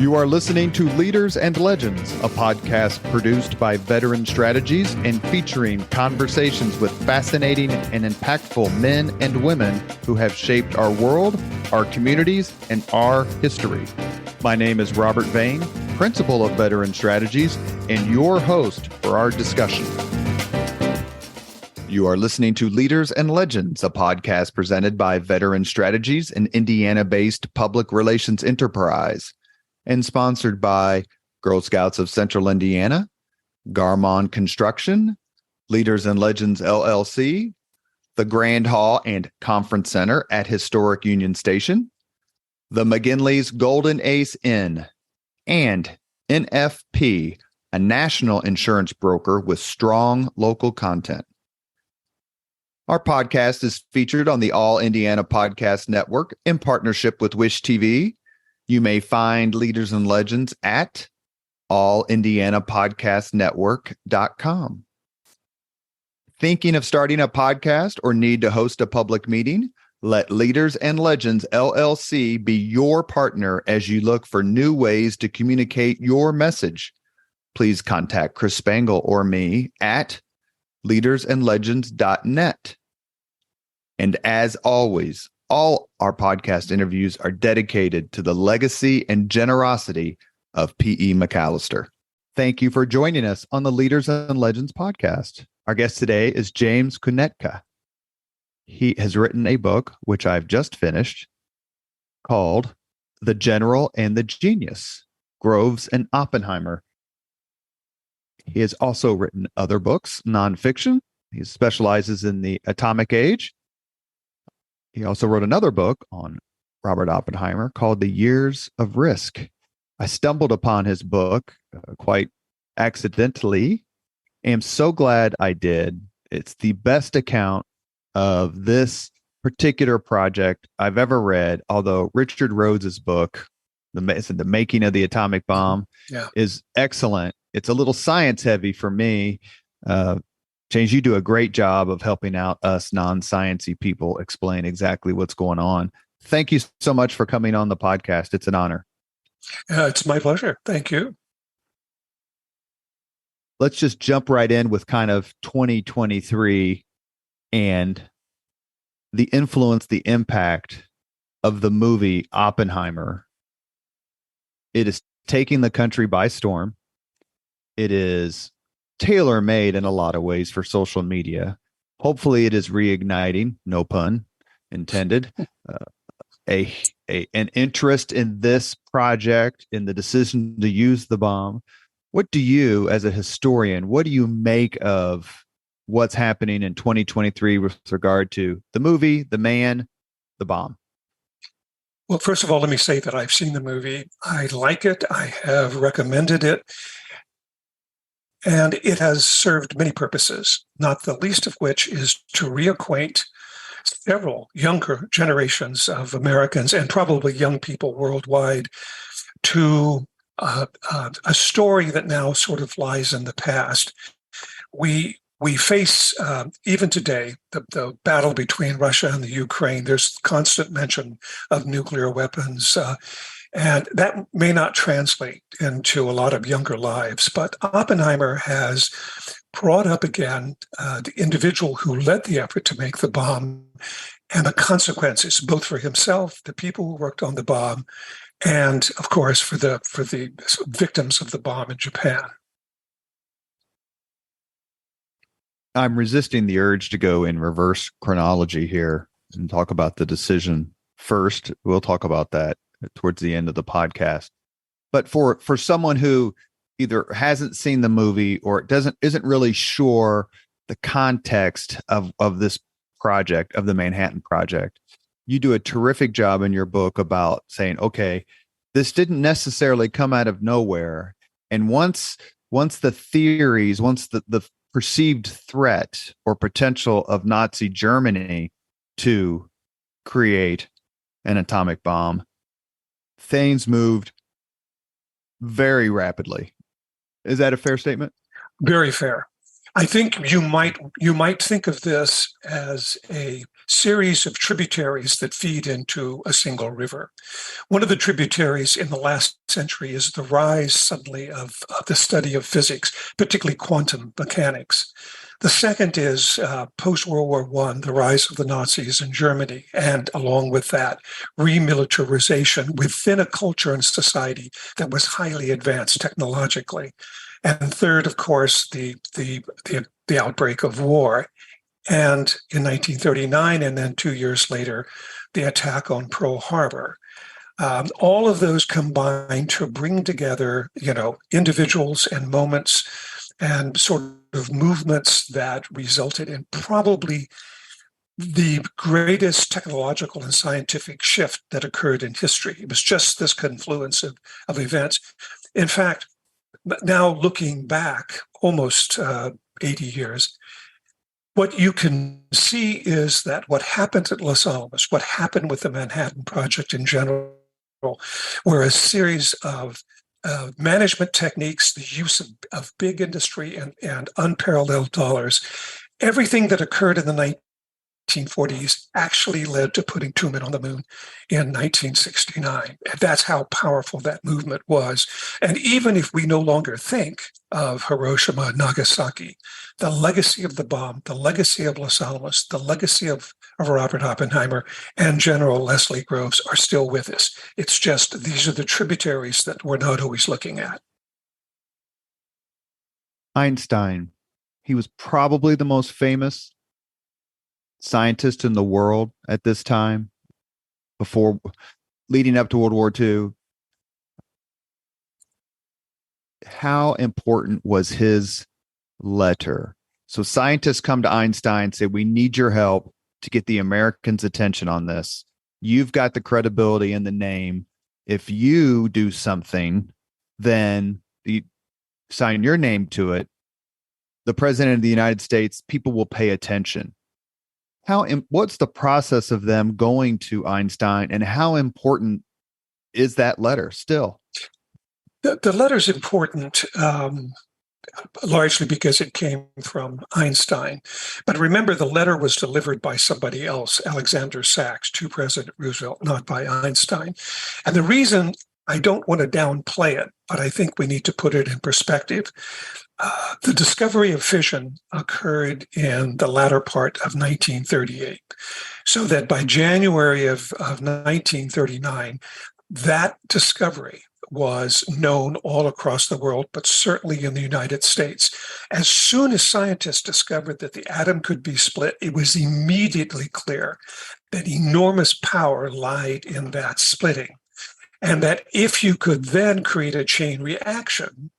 You are listening to Leaders and Legends, a podcast produced by Veteran Strategies and featuring conversations with fascinating and impactful men and women who have shaped our world, our communities, and our history. My name is Robert Vane, Principal of Veteran Strategies, and your host for our discussion. You are listening to Leaders and Legends, a podcast presented by Veteran Strategies, an Indiana-based public relations enterprise, and sponsored by Girl Scouts of Central Indiana, Garmon Construction, Leaders and Legends LLC, the Grand Hall and Conference Center at Historic Union Station, the McGinley's Golden Ace Inn, and NFP, a national insurance broker with strong local content. Our podcast is featured on the All Indiana Podcast Network in partnership with Wish TV. You may find Leaders and Legends at allindianapodcastnetwork.com. Thinking of starting a podcast or need to host a public meeting? Let Leaders and Legends LLC be your partner as you look for new ways to communicate your message. Please contact Chris Spangle or me at leadersandlegends.net. And as always, all our podcast interviews are dedicated to the legacy and generosity of P.E. McAllister. Thank you for joining us on the Leaders and Legends podcast. Our guest today is James Kunetka. He has written a book, which I've just finished, called The General and the Genius, Groves and Oppenheimer. He has also written other books, nonfiction. He specializes in the atomic age. He also wrote another book on Robert Oppenheimer called The Years of Risk. I stumbled upon his book quite accidentally. I am so glad I did. It's the best account of this particular project I've ever read, although Richard Rhodes's book, The Making of the Atomic Bomb, is excellent. It's a little science heavy for me. James, you do a great job of helping out us non-sciencey people explain exactly what's going on. Thank you so much for coming on the podcast. It's an honor. It's my pleasure. Thank you. Let's just jump right in with kind of 2023 and the influence, the impact of the movie Oppenheimer. It is taking the country by storm. It is tailor-made in a lot of ways for social media. Hopefully it is reigniting, no pun intended, an interest in this project, in the decision to use the bomb. What do you, as a historian, what do you make of what's happening in 2023 with regard to the movie, the man, the bomb? Well, first of all, let me say that I've seen the movie. I like it. I have recommended it. And it has served many purposes, not the least of which is to reacquaint several younger generations of Americans and probably young people worldwide to a story that now sort of lies in the past. We face, even today, the battle between Russia and the Ukraine. There's constant mention of nuclear weapons. And that may not translate into a lot of younger lives, but Oppenheimer has brought up again the individual who led the effort to make the bomb and the consequences, both for himself, the people who worked on the bomb, and of course for the victims of the bomb in Japan. I'm resisting the urge to go in reverse chronology here and talk about the decision first. We'll talk about that towards the end of the podcast. But for someone who either hasn't seen the movie or isn't really sure the context of this project, of the Manhattan Project, you do a terrific job in your book about saying, okay, this didn't necessarily come out of nowhere. And once the theories, once the perceived threat or potential of Nazi Germany to create an atomic bomb, things moved very rapidly. Is that a fair statement? Very fair. I think you might think of this as a series of tributaries that feed into a single river. One of the tributaries in the last century is the rise suddenly of the study of physics, particularly quantum mechanics. The second is post-World War I, the rise of the Nazis in Germany, and along with that, remilitarization within a culture and society that was highly advanced technologically. And third, of course, the outbreak of war. And in 1939, and then 2 years later, the attack on Pearl Harbor. All of those combined to bring together, individuals and moments and sort of movements that resulted in probably the greatest technological and scientific shift that occurred in history. It was just this confluence of events. In fact, now looking back almost 80 years, what you can see is that what happened at Los Alamos, what happened with the Manhattan Project in general, were a series of management techniques, the use of big industry and unparalleled dollars. Everything that occurred in the 1940s actually led to putting two men on the moon in 1969. And that's how powerful that movement was. And even if we no longer think of Hiroshima and Nagasaki, the legacy of the bomb, the legacy of Los Alamos, the legacy of Robert Oppenheimer and General Leslie Groves are still with us. It's just these are the tributaries that we're not always looking at. Einstein, he was probably the most famous scientist in the world at this time, before leading up to World War II. How important was his letter? So scientists come to Einstein and say, we need your help to get the Americans' attention on this. You've got the credibility in the name. If you do something, then you sign your name to it. The president of the United States, people will pay attention. What's the process of them going to Einstein, and how important is that letter still? The letter's important largely because it came from Einstein. But remember, the letter was delivered by somebody else, Alexander Sachs, to President Roosevelt, not by Einstein. And the reason, I don't want to downplay it, but I think we need to put it in perspective. The discovery of fission occurred in the latter part of 1938. So that by January of 1939, that discovery was known all across the world, but certainly in the United States. As soon as scientists discovered that the atom could be split, it was immediately clear that enormous power lied in that splitting. And that if you could then create a chain reaction,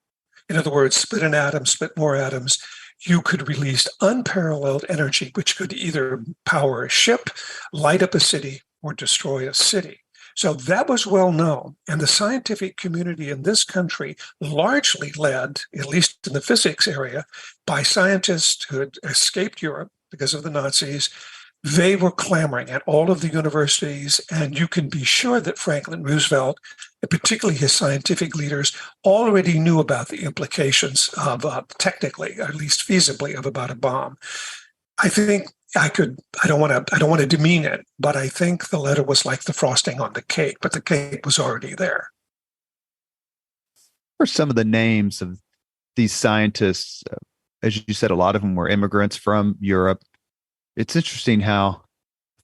in other words, split an atom, split more atoms, you could release unparalleled energy, which could either power a ship, light up a city, or destroy a city. So that was well known. And the scientific community in this country, largely led, at least in the physics area, by scientists who had escaped Europe because of the Nazis, they were clamoring at all of the universities. And you can be sure that Franklin Roosevelt, and particularly his scientific leaders, already knew about the implications of, technically, or at least feasibly, of about a bomb. I think I don't want to demean it, but I think the letter was like the frosting on the cake, but the cake was already there. What are some of the names of these scientists? As you said, a lot of them were immigrants from Europe. It's interesting how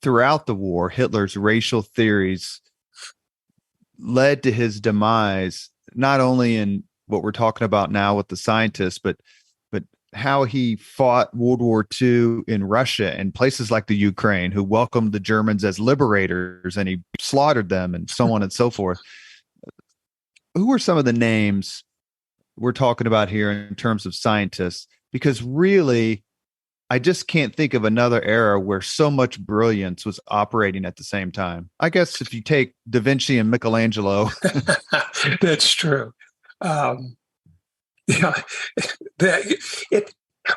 throughout the war, Hitler's racial theories led to his demise, not only in what we're talking about now with the scientists, but how he fought World War II in Russia and places like the Ukraine, who welcomed the Germans as liberators, and he slaughtered them and so on and so forth. Who are some of the names we're talking about here in terms of scientists? Because really, I just can't think of another era where so much brilliance was operating at the same time. I guess if you take Da Vinci and Michelangelo. That's true. Yeah,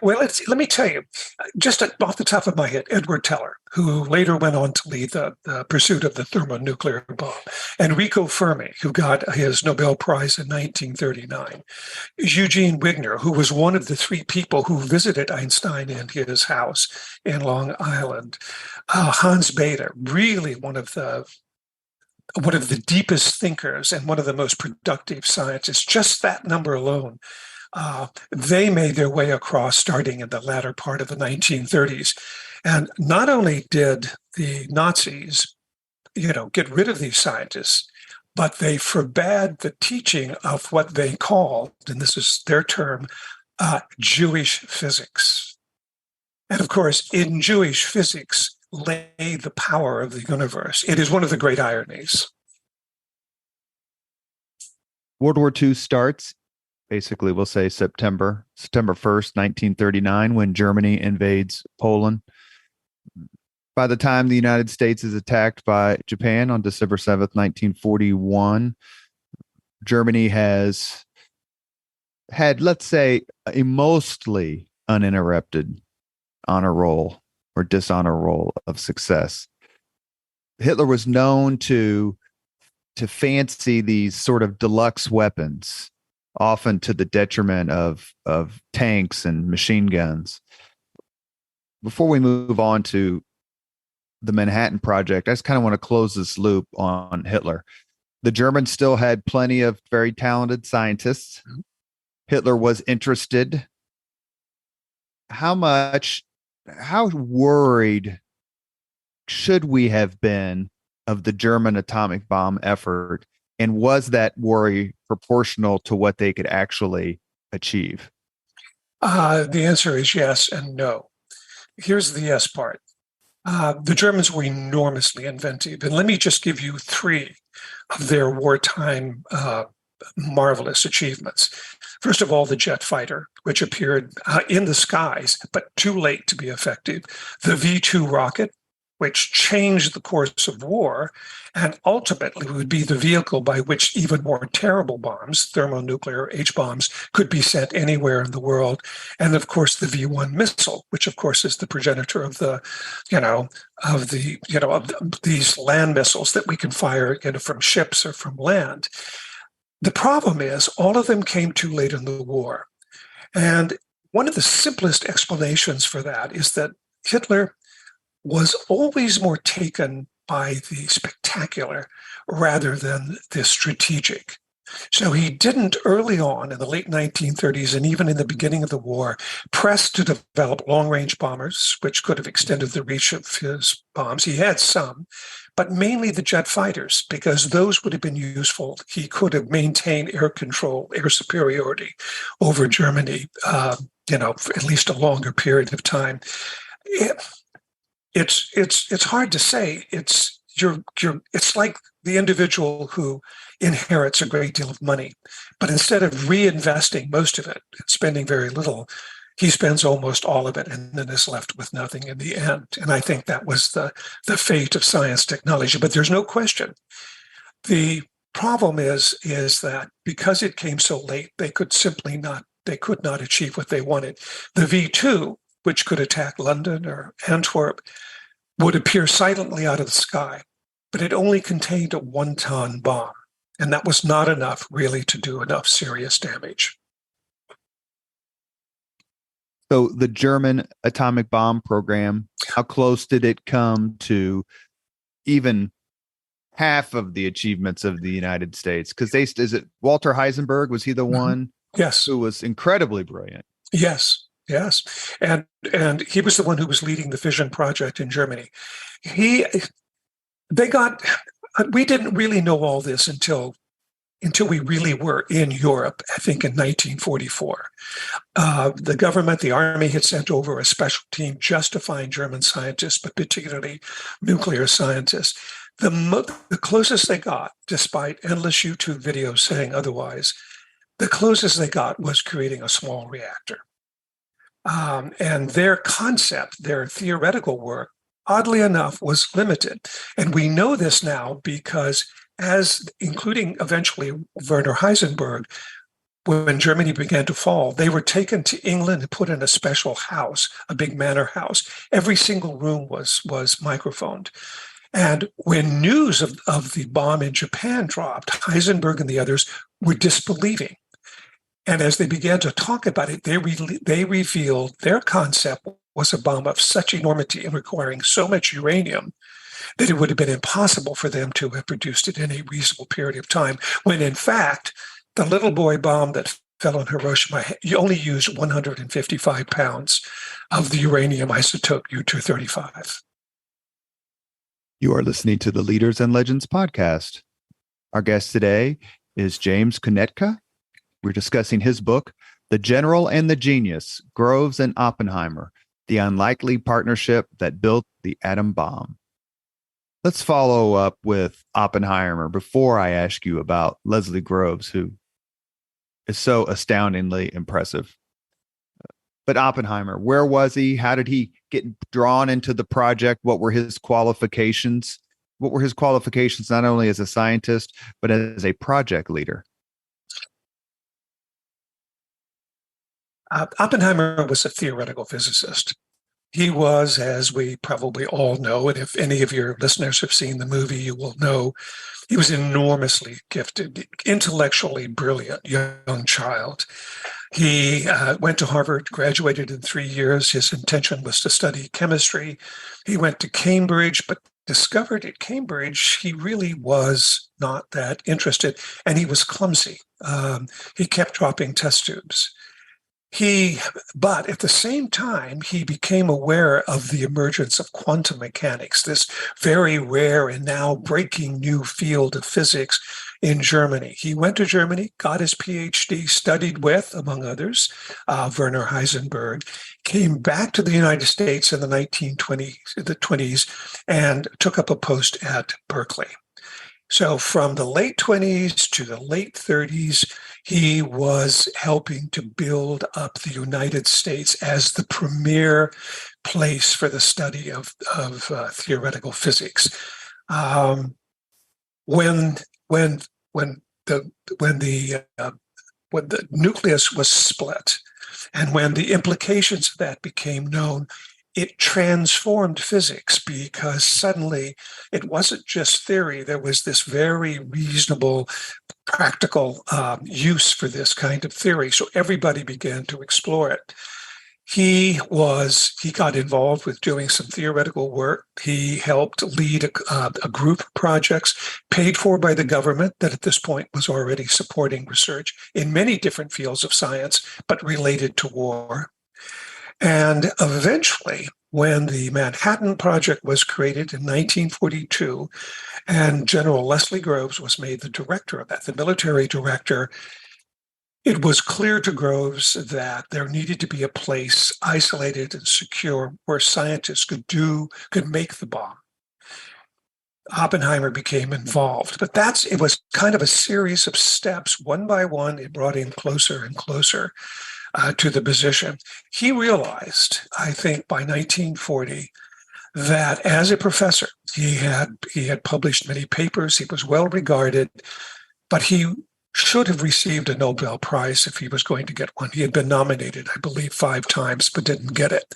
Well, let me tell you, just off the top of my head, Edward Teller, who later went on to lead the pursuit of the thermonuclear bomb, Enrico Fermi, who got his Nobel Prize in 1939, Eugene Wigner, who was one of the three people who visited Einstein in his house in Long Island, Hans Bethe, really one of the deepest thinkers and one of the most productive scientists. Just that number alone, they made their way across starting in the latter part of the 1930s. And not only did the Nazis, get rid of these scientists, but they forbade the teaching of what they called, and this is their term, Jewish physics. And of course, in Jewish physics lay the power of the universe. It is one of the great ironies. World War II starts. Basically, we'll say September 1st, 1939, when Germany invades Poland. By the time the United States is attacked by Japan on December 7th, 1941, Germany has had, let's say, a mostly uninterrupted honor roll or dishonor roll of success. Hitler was known to fancy these sort of deluxe weapons, often to the detriment of tanks and machine guns. Before we move on to the Manhattan Project, I just kind of want to close this loop on Hitler. The Germans still had plenty of very talented scientists. Hitler was interested. How worried should we have been of the German atomic bomb effort? And was that worry proportional to what they could actually achieve? The answer is yes and no. Here's the yes part. The Germans were enormously inventive. And let me just give you three of their wartime marvelous achievements. First of all, the jet fighter, which appeared in the skies, but too late to be effective. The V-2 rocket, which changed the course of war and ultimately would be the vehicle by which even more terrible bombs, thermonuclear H-bombs, could be sent anywhere in the world. And of course, the V-1 missile, which of course is the progenitor of these land missiles that we can fire, from ships or from land. The problem is all of them came too late in the war. And one of the simplest explanations for that is that Hitler was always more taken by the spectacular rather than the strategic. So he didn't early on in the late 1930s and even in the beginning of the war press to develop long-range bombers, which could have extended the reach of his bombs. He had some, but mainly the jet fighters, because those would have been useful. He could have maintained air control, air superiority over Germany, for at least a longer period of time. It's hard to say. It's like the individual who inherits a great deal of money, but instead of reinvesting most of it and spending very little, he spends almost all of it and then is left with nothing in the end. And I think that was the fate of science technology. But there's no question. The problem is that because it came so late, they could not achieve what they wanted. The V-2, which could attack London or Antwerp, would appear silently out of the sky, but it only contained a 1-ton bomb. And that was not enough really to do enough serious damage. So the German atomic bomb program, how close did it come to even half of the achievements of the United States? Because is it Walter Heisenberg? Was he the one? Yes. Who was incredibly brilliant? Yes. And he was the one who was leading the fission project in Germany. We didn't really know all this until we really were in Europe, I think in 1944. The government, the army had sent over a special team just to find German scientists, but particularly nuclear scientists. The closest they got, despite endless YouTube videos saying otherwise, the closest they got was creating a small reactor. And their concept, their theoretical work, oddly enough, was limited. And we know this now because including eventually Werner Heisenberg, when Germany began to fall, they were taken to England and put in a special house, a big manor house. Every single room was microphoned. And when news of the bomb in Japan dropped, Heisenberg and the others were disbelieving. And as they began to talk about it, they revealed their concept was a bomb of such enormity and requiring so much uranium that it would have been impossible for them to have produced it in a reasonable period of time, when in fact, the little boy bomb that fell on Hiroshima, you only used 155 pounds of the uranium isotope U-235. You are listening to the Leaders and Legends podcast. Our guest today is James Kunetka. We're discussing his book, The General and the Genius, Groves and Oppenheimer, the unlikely partnership that built the atom bomb. Let's follow up with Oppenheimer before I ask you about Leslie Groves, who is so astoundingly impressive. But Oppenheimer, where was he? How did he get drawn into the project? What were his qualifications? What were his qualifications not only as a scientist, but as a project leader? Oppenheimer was a theoretical physicist. He was, as we probably all know, and if any of your listeners have seen the movie, you will know, he was enormously gifted, intellectually brilliant young child. He went to Harvard, graduated in 3 years. His intention was to study chemistry. He went to Cambridge, but discovered at Cambridge he really was not that interested, and he was clumsy. He kept dropping test tubes. But at the same time, he became aware of the emergence of quantum mechanics, this very rare and now breaking new field of physics in Germany. He went to Germany, got his PhD, studied with, among others, Werner Heisenberg, came back to the United States in the 1920s, and took up a post at Berkeley. So from the late 20s to the late 30s, he was helping to build up the United States as the premier place for the study of theoretical physics. When the nucleus was split, and when the implications of that became known, it transformed physics, because suddenly it wasn't just theory. There was this very reasonable, practical use for this kind of theory. So everybody began to explore it. He got involved with doing some theoretical work. He helped lead a group of projects paid for by the government that at this point was already supporting research in many different fields of science, but related to war. And eventually, when the Manhattan Project was created in 1942, and General Leslie Groves was made the director of that, the military director, it was clear to Groves that there needed to be a place isolated and secure where scientists could make the bomb. Oppenheimer became involved, but it was kind of a series of steps. One by one, it brought him closer and closer to the position. He realized, I think, by 1940, that as a professor, he had published many papers. He was well regarded, but he should have received a Nobel Prize if he was going to get one. He had been nominated, I believe, 5 times, but didn't get it.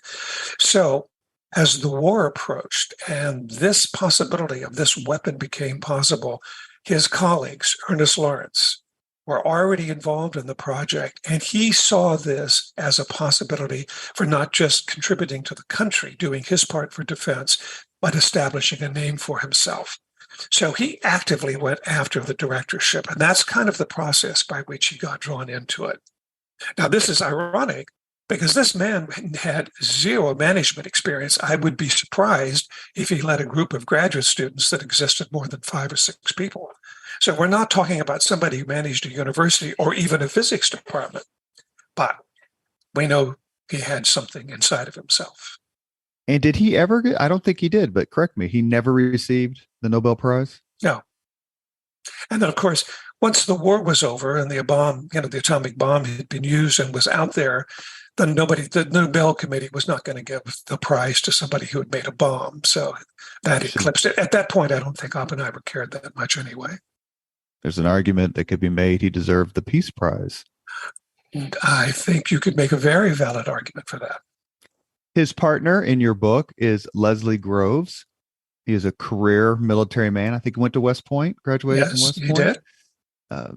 So as the war approached and this possibility of this weapon became possible, his colleagues, Ernest Lawrence, were already involved in the project, and he saw this as a possibility for not just contributing to the country, doing his part for defense, but establishing a name for himself. So he actively went after the directorship, and that's kind of the process by which he got drawn into it. Now, this is ironic because this man had zero management experience. I would be surprised if he led a group of graduate students that existed more than 5 or 6 people. So we're not talking about somebody who managed a university or even a physics department, but we know he had something inside of himself. And did he ever get, I don't think he did, but correct me, he never received the Nobel Prize? No. And then, of course, once the war was over and the atomic bomb had been used and was out there, then the Nobel Committee was not going to give the prize to somebody who had made a bomb. So that eclipsed it. At that point, I don't think Oppenheimer cared that much anyway. There's an argument that could be made he deserved the Peace Prize. And I think you could make a very valid argument for that. His partner in your book is Leslie Groves. He is a career military man. I think he went to West Point, graduated from Yes, West he Point. did. Uh,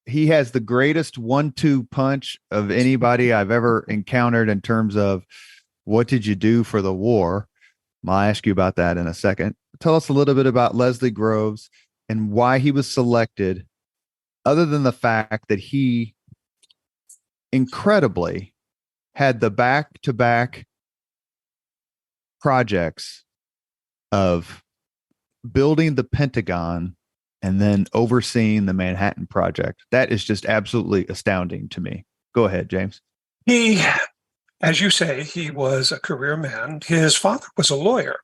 he has the greatest 1-2 punch of anybody I've ever encountered in terms of what did you do for the war? I'll ask you about that in a second. Tell us a little bit about Leslie Groves and why he was selected, other than the fact that he incredibly had the back-to-back projects of building the Pentagon and then overseeing the Manhattan Project. That is just absolutely astounding to me. Go ahead, James. He, as you say, he was a career man. His father was a lawyer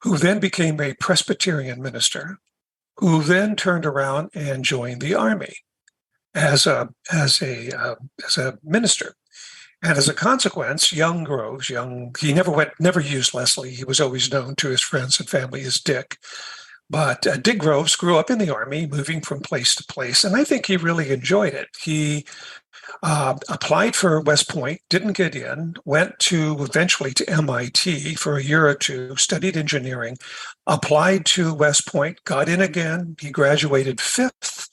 who then became a Presbyterian minister, who then turned around and joined the army as a minister. And as a consequence, young Groves, he never used Leslie. He was always known to his friends and family as Dick. But Dick Groves grew up in the army, moving from place to place, and I think he really enjoyed it. He applied for West Point, didn't get in, went eventually to MIT for a year or two, studied engineering, applied to West Point, got in again. He graduated fifth.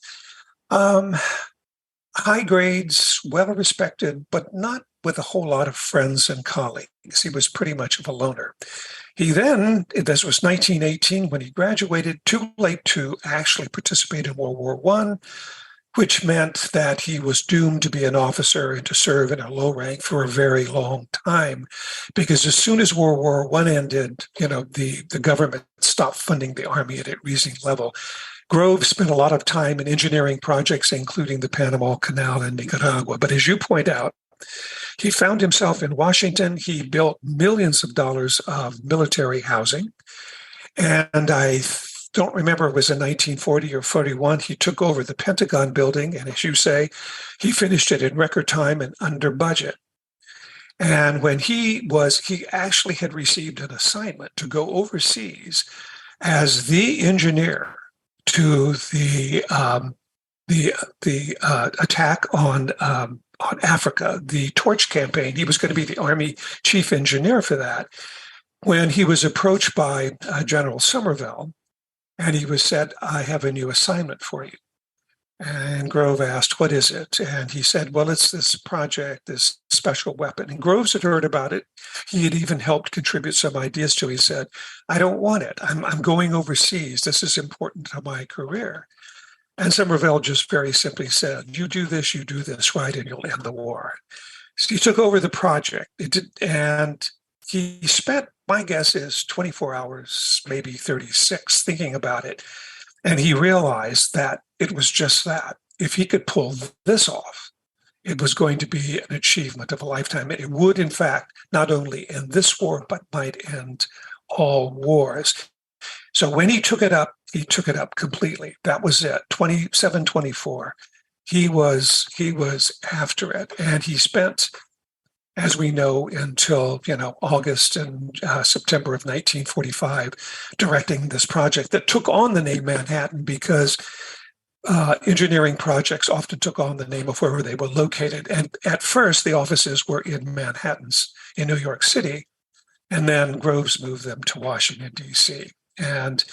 High grades, well respected, but not with a whole lot of friends and colleagues. He was pretty much of a loner. He then, this was 1918 when he graduated, too late to actually participate in World War I, which meant that he was doomed to be an officer and to serve in a low rank for a very long time. Because as soon as World War I ended, the government stopped funding the army at a reasonable level. Groves spent a lot of time in engineering projects, including the Panama Canal in Nicaragua. But as you point out, he found himself in Washington. He built millions of dollars of military housing. And I don't remember, it was in 1940 or 41, he took over the Pentagon building. And as you say, he finished it in record time and under budget. And when he actually had received an assignment to go overseas as the engineer to the attack on Africa, the Torch Campaign. He was going to be the Army chief engineer for that. When he was approached by General Somerville, and he was said, "I have a new assignment for you." And Grove asked, "What is it?" And he said, "Well, it's this project, this special weapon." And Groves had heard about it. He had even helped contribute some ideas to it. He said, "I don't want it. I'm going overseas. This is important to my career." And Somerville just very simply said, you do this, right, and you'll end the war. So he took over the project. And he spent, my guess is 24 hours, maybe 36, thinking about it. And he realized that it was just that. If he could pull this off, it was going to be an achievement of a lifetime. It would, in fact, not only end this war, but might end all wars. So when he took it up completely. That was it. 27-24. He was after it. And he spent, as we know, until August and September of 1945, directing this project that took on the name Manhattan because engineering projects often took on the name of wherever they were located. And at first, the offices were in in New York City, and then Groves moved them to Washington, D.C. And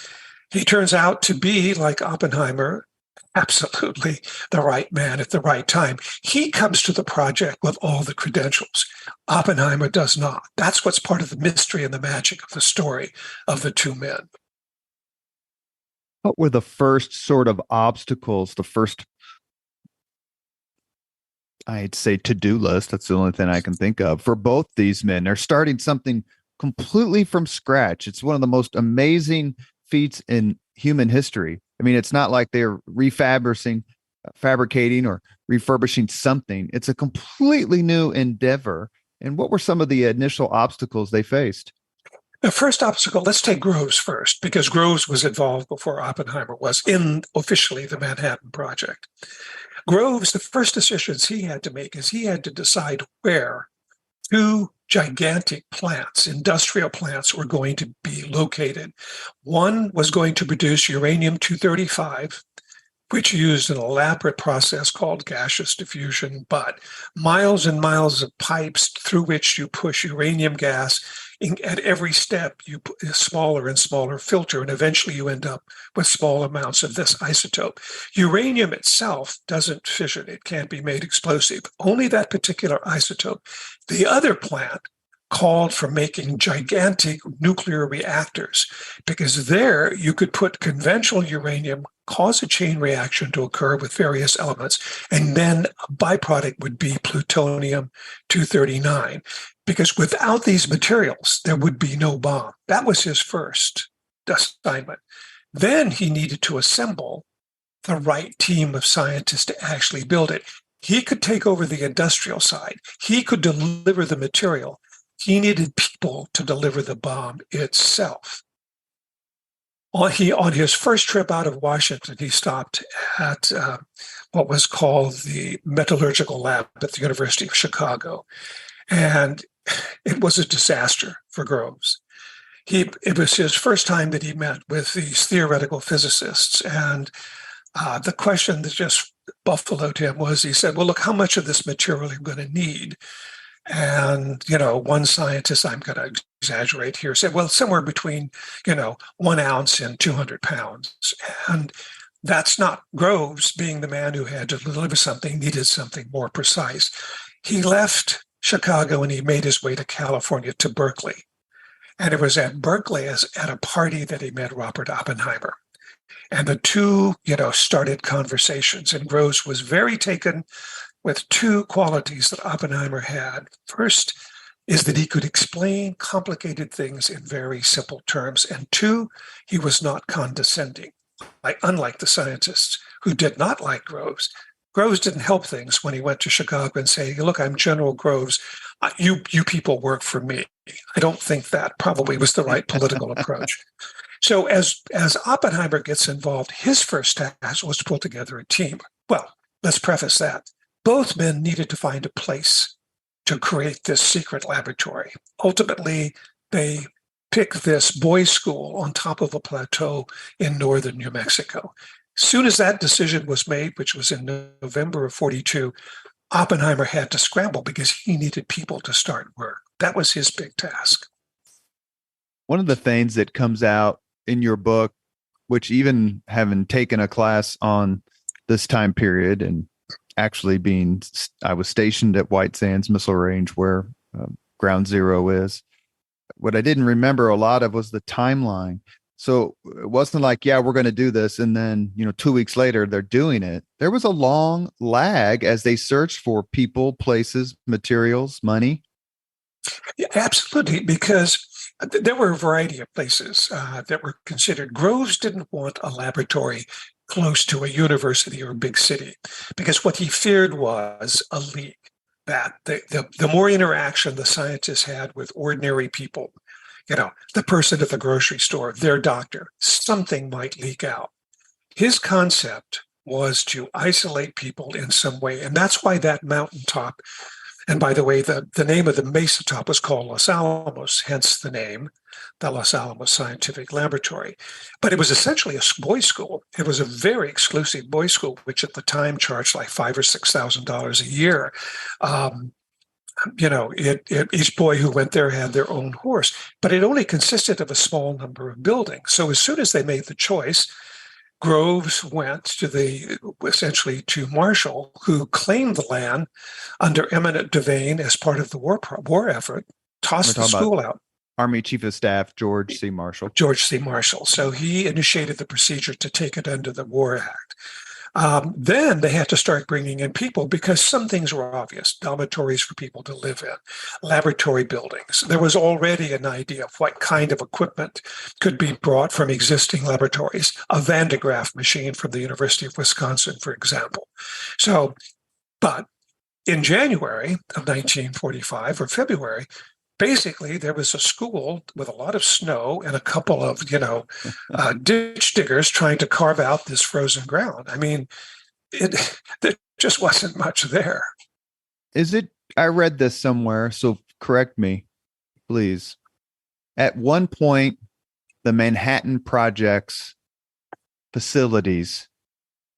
he turns out to be, like Oppenheimer, absolutely the right man at the right time. He comes to the project with all the credentials. Oppenheimer does not. That's what's part of the mystery and the magic of the story of the two men. What were the first sort of obstacles, the first, I'd say, to-do list? That's the only thing I can think of for both these men. They're starting something completely from scratch. It's one of the most amazing feats in human history. I mean, it's not like they're fabricating or refurbishing something. It's a completely new endeavor. And what were some of the initial obstacles they faced? The first obstacle, let's take Groves first, because Groves was involved before Oppenheimer was in officially the Manhattan Project. Groves, the first decisions he had to make is he had to decide where two gigantic plants, industrial plants, were going to be located. One was going to produce uranium-235 which used an elaborate process called gaseous diffusion, but miles and miles of pipes through which you push uranium gas. At every step, you put a smaller and smaller filter, and eventually you end up with small amounts of this isotope. Uranium itself doesn't fission. It can't be made explosive. Only that particular isotope. The other plant called for making gigantic nuclear reactors, because there you could put conventional uranium, cause a chain reaction to occur with various elements, and then a byproduct would be plutonium 239. Because without these materials, there would be no bomb. That was his first assignment. Then he needed to assemble the right team of scientists to actually build it. He could take over the industrial side. He could deliver the material. He needed people to deliver the bomb itself. On his first trip out of Washington, he stopped at what was called the Metallurgical Lab at the University of Chicago. And it was a disaster for Groves. It was his first time that he met with these theoretical physicists. And the question that just buffaloed him was, he said, well, look, how much of this material are you going to need? And, one scientist, I'm going to exaggerate here, said, well, somewhere between, 1 ounce and 200 pounds. And that's not Groves, being the man who had to deliver something, needed something more precise. He left Chicago and he made his way to California, to Berkeley. And it was at Berkeley, at a party, that he met Robert Oppenheimer. And the two, started conversations. And Groves was very taken with two qualities that Oppenheimer had. First is that he could explain complicated things in very simple terms. And two, he was not condescending, unlike the scientists who did not like Groves. Groves didn't help things when he went to Chicago and say, look, I'm General Groves. You people work for me. I don't think that probably was the right political approach. So as Oppenheimer gets involved, his first task was to pull together a team. Well, let's preface that. Both men needed to find a place to create this secret laboratory. Ultimately, they picked this boys' school on top of a plateau in northern New Mexico. Soon as that decision was made, which was in November of 42, Oppenheimer had to scramble because he needed people to start work. That was his big task. One of the things that comes out in your book, which even having taken a class on this time period and actually I was stationed at White Sands Missile Range where Ground Zero is. What I didn't remember a lot of was the timeline. So it wasn't like, yeah, we're going to do this. And then, 2 weeks later, they're doing it. There was a long lag as they searched for people, places, materials, money. Yeah, absolutely, because there were a variety of places that were considered. Groves didn't want a laboratory close to a university or a big city, because what he feared was a leak, that the more interaction the scientists had with ordinary people, the person at the grocery store, their doctor, something might leak out. His concept was to isolate people in some way. And that's why that mountaintop, and by the way, the name of the mesa top was called Los Alamos, hence the name, the Los Alamos Scientific Laboratory. But it was essentially a boys' school. It was a very exclusive boys' school, which at the time charged like $5,000 or $6,000 a year. Each boy who went there had their own horse, but it only consisted of a small number of buildings. So as soon as they made the choice, Groves went essentially to Marshall, who claimed the land under eminent domain as part of the war effort, tossed the school out. Army Chief of Staff George C. Marshall. George C. Marshall. So he initiated the procedure to take it under the War Act. Then they had to start bringing in people because some things were obvious. Dormitories for people to live in, laboratory buildings. There was already an idea of what kind of equipment could be brought from existing laboratories. A Van de Graaff machine from the University of Wisconsin, for example. But in January of 1945 or February, basically, there was a school with a lot of snow and a couple of, ditch diggers trying to carve out this frozen ground. I mean, there just wasn't much there. I read this somewhere, so correct me, please. At one point, the Manhattan Project's facilities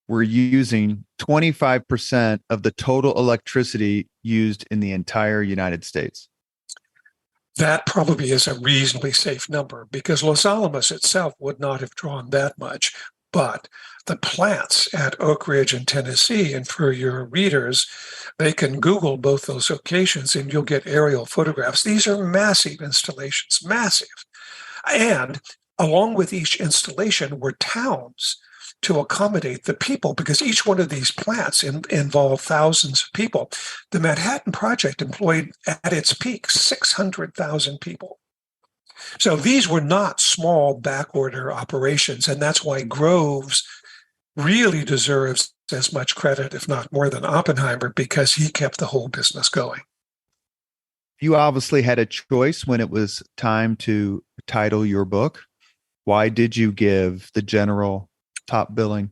were using 25% of the total electricity used in the entire United States. That probably is a reasonably safe number because Los Alamos itself would not have drawn that much. But the plants at Oak Ridge in Tennessee, and for your readers, they can Google both those locations and you'll get aerial photographs. These are massive installations, massive. And along with each installation were towns to accommodate the people, because each one of these plants involved thousands of people. The Manhattan Project employed at its peak 600,000 people. So these were not small backorder operations, and that's why Groves really deserves as much credit, if not more, than Oppenheimer, because he kept the whole business going. You obviously had a choice when it was time to title your book. Why did you give the general top billing?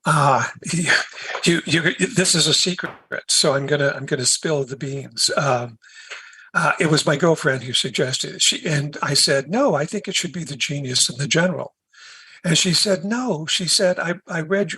This is a secret, so I'm gonna spill the beans. It was my girlfriend who suggested it. And I said, no, I think it should be the genius and the general. And she said, no. She said, I read.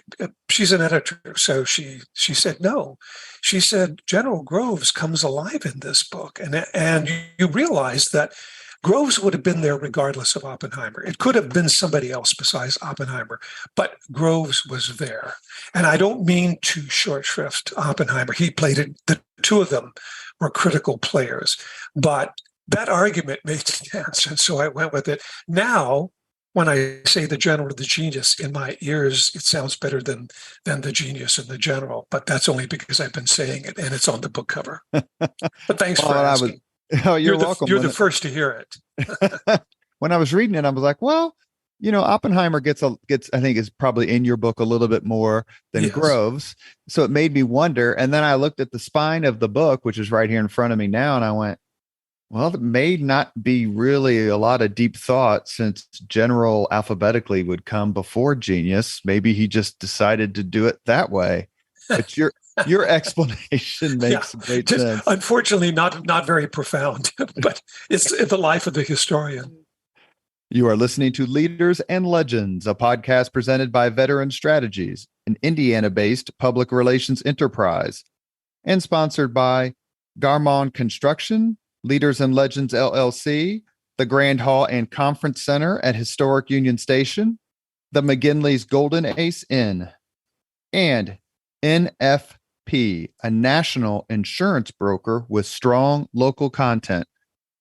She's an editor, so she said no. She said, General Groves comes alive in this book, and you realize that Groves would have been there regardless of Oppenheimer. It could have been somebody else besides Oppenheimer, but Groves was there. And I don't mean to short shrift Oppenheimer. He played it. The two of them were critical players, but that argument made sense, and so I went with it. Now, when I say the general or the genius, in my ears, it sounds better than the genius and the general, but that's only because I've been saying it and it's on the book cover. But thanks for asking. You're welcome. You're the first to hear it. When I was reading it, I was like, well, Oppenheimer gets, I think is probably in your book a little bit more than Yes. Groves. So it made me wonder. And then I looked at the spine of the book, which is right here in front of me now. And I went, well, it may not be really a lot of deep thought since general alphabetically would come before genius. Maybe he just decided to do it that way. But your explanation makes great sense. Unfortunately, not very profound, but it's the life of the historian. You are listening to Leaders and Legends, a podcast presented by Veteran Strategies, an Indiana-based public relations enterprise, and sponsored by Garmon Construction, Leaders and Legends LLC, the Grand Hall and Conference Center at Historic Union Station, the McGinley's Golden Ace Inn, and NFP, a national insurance broker with strong local content.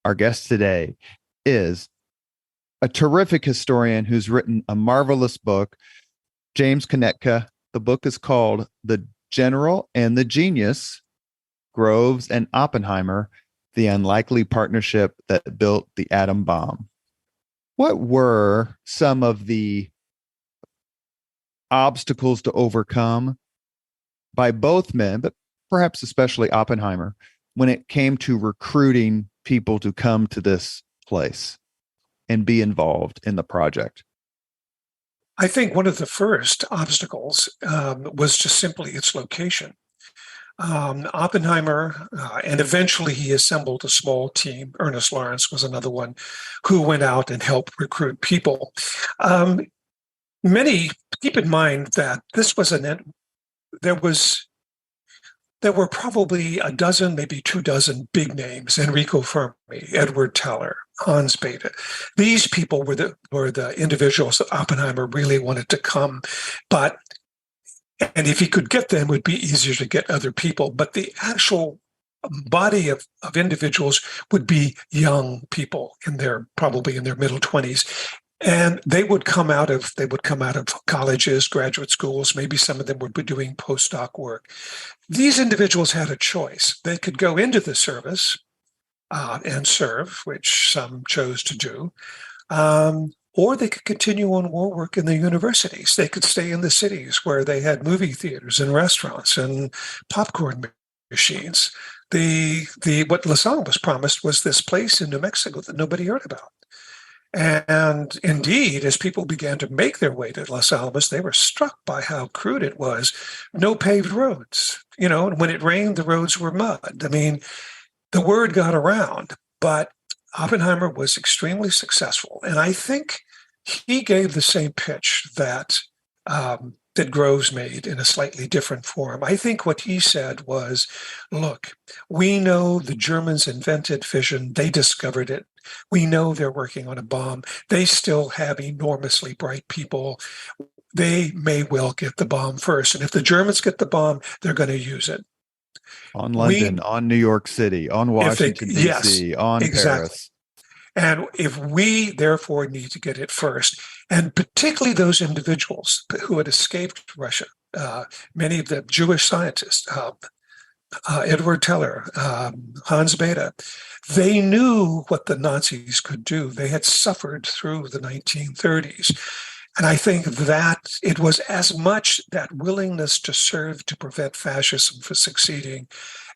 Our guest today is a terrific historian who's written a marvelous book, James Kunetka. The book is called The General and the Genius, Groves and Oppenheimer, the Unlikely Partnership That Built the Atom Bomb. What were some of the obstacles to overcome by both men, but perhaps especially Oppenheimer, when it came to recruiting people to come to this place and be involved in the project? I think one of the first obstacles was just simply its location. Oppenheimer, and eventually he assembled a small team. Ernest Lawrence was another one who went out and helped recruit people. Many keep in mind that this was there were probably a dozen, maybe 24 big names: Enrico Fermi, Edward Teller, Hans Bethe. These people were the individuals that Oppenheimer really wanted to come, and if he could get them, it would be easier to get other people. But the actual body of individuals would be young people probably in their middle 20s. And they would come out of colleges, graduate schools. Maybe some of them would be doing postdoc work. These individuals had a choice. They could go into the service and serve, which some chose to do, or they could continue on war work in the universities. They could stay in the cities where they had movie theaters and restaurants and popcorn machines. What Los Alamos promised was this place in New Mexico that nobody heard about. And indeed, as people began to make their way to Los Alamos, they were struck by how crude it was. No paved roads. And when it rained, the roads were mud. I mean, the word got around, but Oppenheimer was extremely successful. And I think he gave the same pitch that that Groves made in a slightly different form. I think what he said was, look, we know the Germans invented fission. They discovered it. We know they're working on a bomb. They still have enormously bright people. They may well get the bomb first. And if the Germans get the bomb, they're going to use it. On London, on New York City, on Washington, D.C., on exactly. Paris. And if we therefore need to get it first, and particularly those individuals who had escaped Russia, many of the Jewish scientists, Edward Teller, Hans Bethe, they knew what the Nazis could do. They had suffered through the 1930s. And I think that it was as much that willingness to serve to prevent fascism from succeeding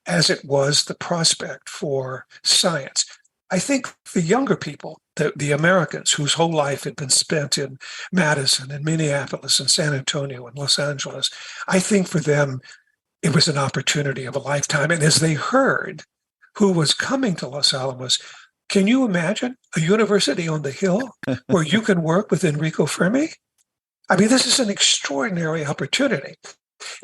as it was the prospect for science. I think the younger people, the Americans whose whole life had been spent in Madison and Minneapolis and San Antonio and Los Angeles, I think for them, it was an opportunity of a lifetime. And as they heard who was coming to Los Alamos, can you imagine a university on the Hill where you can work with Enrico Fermi? I mean, this is an extraordinary opportunity.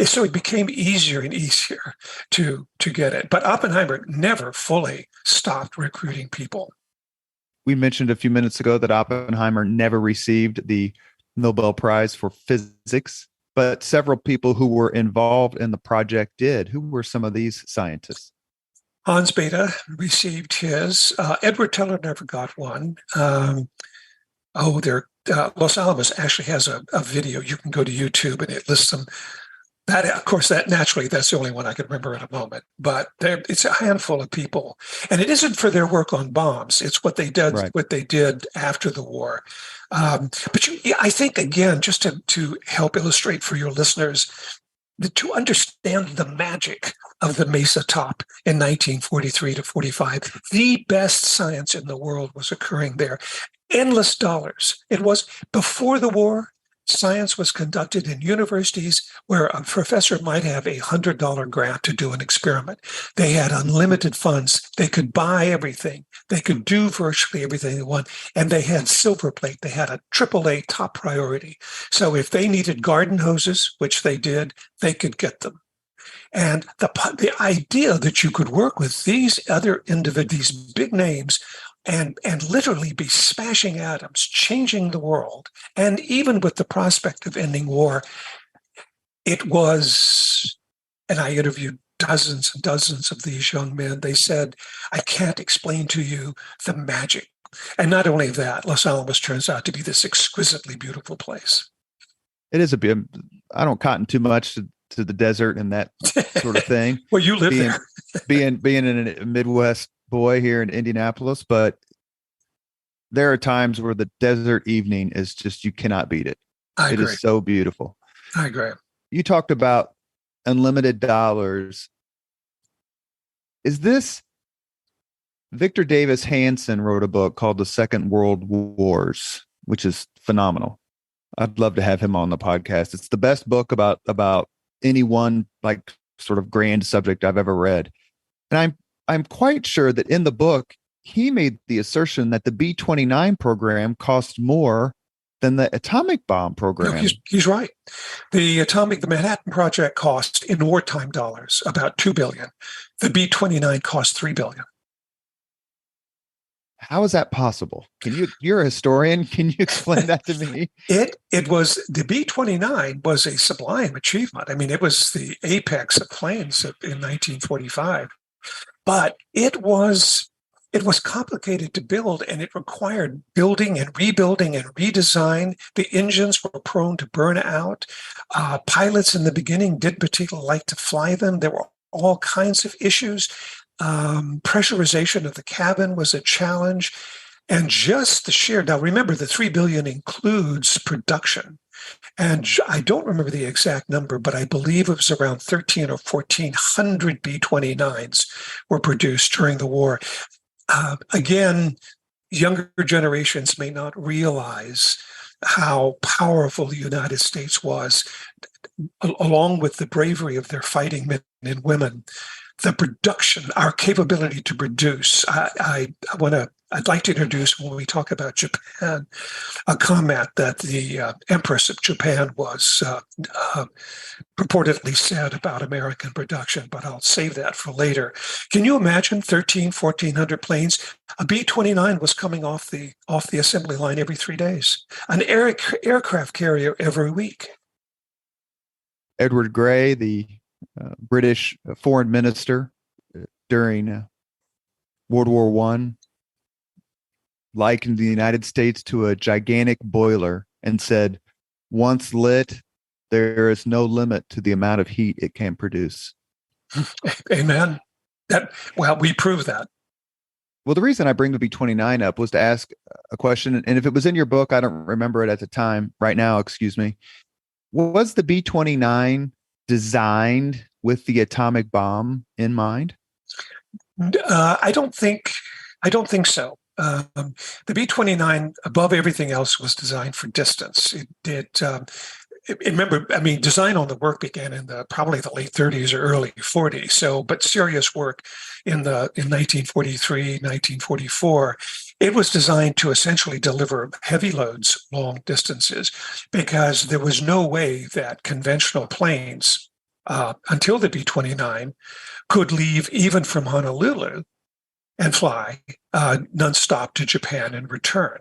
So it became easier and easier to get it. But Oppenheimer never fully stopped recruiting people. We mentioned a few minutes ago that Oppenheimer never received the Nobel Prize for physics, but several people who were involved in the project did. Who were some of these scientists? Hans Bethe received his. Edward Teller never got one. Los Alamos actually has a video. You can go to YouTube and it lists them. That, of course, that's the only one I can remember in a moment. But it's a handful of people, and it isn't for their work on bombs. It's what they did, right, what they did after the war. I think again, just to help illustrate for your listeners, to understand the magic of the Mesa Top in 1943 to 45, the best science in the world was occurring there. Endless dollars. It was before the war. Science was conducted in universities where a professor might have $100 grant to do an experiment. They had unlimited funds. They could buy everything. They could do virtually everything they want. And they had silver plate. They had a AAA top priority. So if they needed garden hoses, which they did, they could get them. And the idea that you could work with these other individuals, these big names, and literally be smashing atoms, changing the world, and even with the prospect of ending war, it was, and I interviewed dozens and dozens of these young men. They said, I can't explain to you the magic. And not only that, Los Alamos turns out to be this exquisitely beautiful place. It is I don't cotton too much to the desert and that sort of thing. Well, you live there. being a Midwest boy here in Indianapolis, but there are times where the desert evening is just, you cannot beat it. I agree. It is so beautiful. I agree. You talked about unlimited dollars. Is this Victor Davis Hanson wrote a book called The Second World Wars, which is phenomenal. I'd love to have him on the podcast. It's the best book about any one like sort of grand subject I've ever read. And I'm quite sure that in the book, he made the assertion that the B-29 program cost more than the atomic bomb program. No, he's right. The Manhattan Project cost in wartime dollars about $2 billion. The B-29 cost $3 billion. How is that possible? You're a historian. Can you explain that to me? It was, the B-29 was a sublime achievement. I mean, it was the apex of planes in 1945, but it was complicated to build, and it required building and rebuilding and redesign. The engines were prone to burn out. Pilots in the beginning didn't particularly like to fly them. There were all kinds of issues. Pressurization of the cabin was a challenge, and just the sheer. Now, remember, the $3 billion includes production, and I don't remember the exact number, but I believe it was around 13 or 1400 B-29s were produced during the war. Again, younger generations may not realize how powerful the United States was, along with the bravery of their fighting men and women. the production, our capability to produce. I'd like to introduce, when we talk about Japan, a comment that the Empress of Japan was purportedly said about American production, but I'll save that for later. Can you imagine 1,400 planes? A B-29 was coming off the assembly line every 3 days, an aircraft carrier every week. Edward Grey, the British foreign minister during World War I, likened the United States to a gigantic boiler and said, once lit, there is no limit to the amount of heat it can produce. Amen. We prove that. Well, the reason I bring the B-29 up was to ask a question, and if it was in your book, I don't remember it at the time, right now, excuse me. Was the B-29 designed with the atomic bomb in mind? I don't think so. The B-29, above everything else, was designed for distance. Remember, I mean, design on the work began in probably the late 30s or early 40s. So, but serious work in 1943, 1944. It was designed to essentially deliver heavy loads long distances, because there was no way that conventional planes, until the B-29, could leave even from Honolulu and fly nonstop to Japan and return.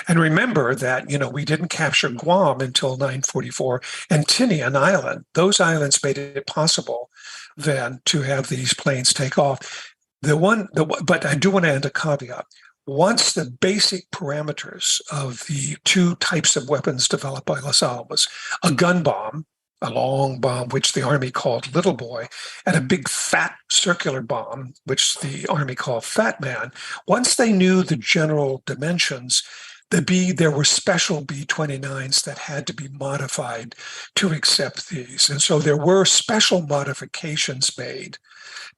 And remember that, we didn't capture Guam until 944, and Tinian Island. Those islands made it possible then to have these planes take off. But I do want to add a caveat. Once the basic parameters of the two types of weapons developed by Los Alamos, a gun bomb, a long bomb, which the Army called Little Boy, and a big fat circular bomb, which the Army called Fat Man, once they knew the general dimensions, there were special B-29s that had to be modified to accept these. And so there were special modifications made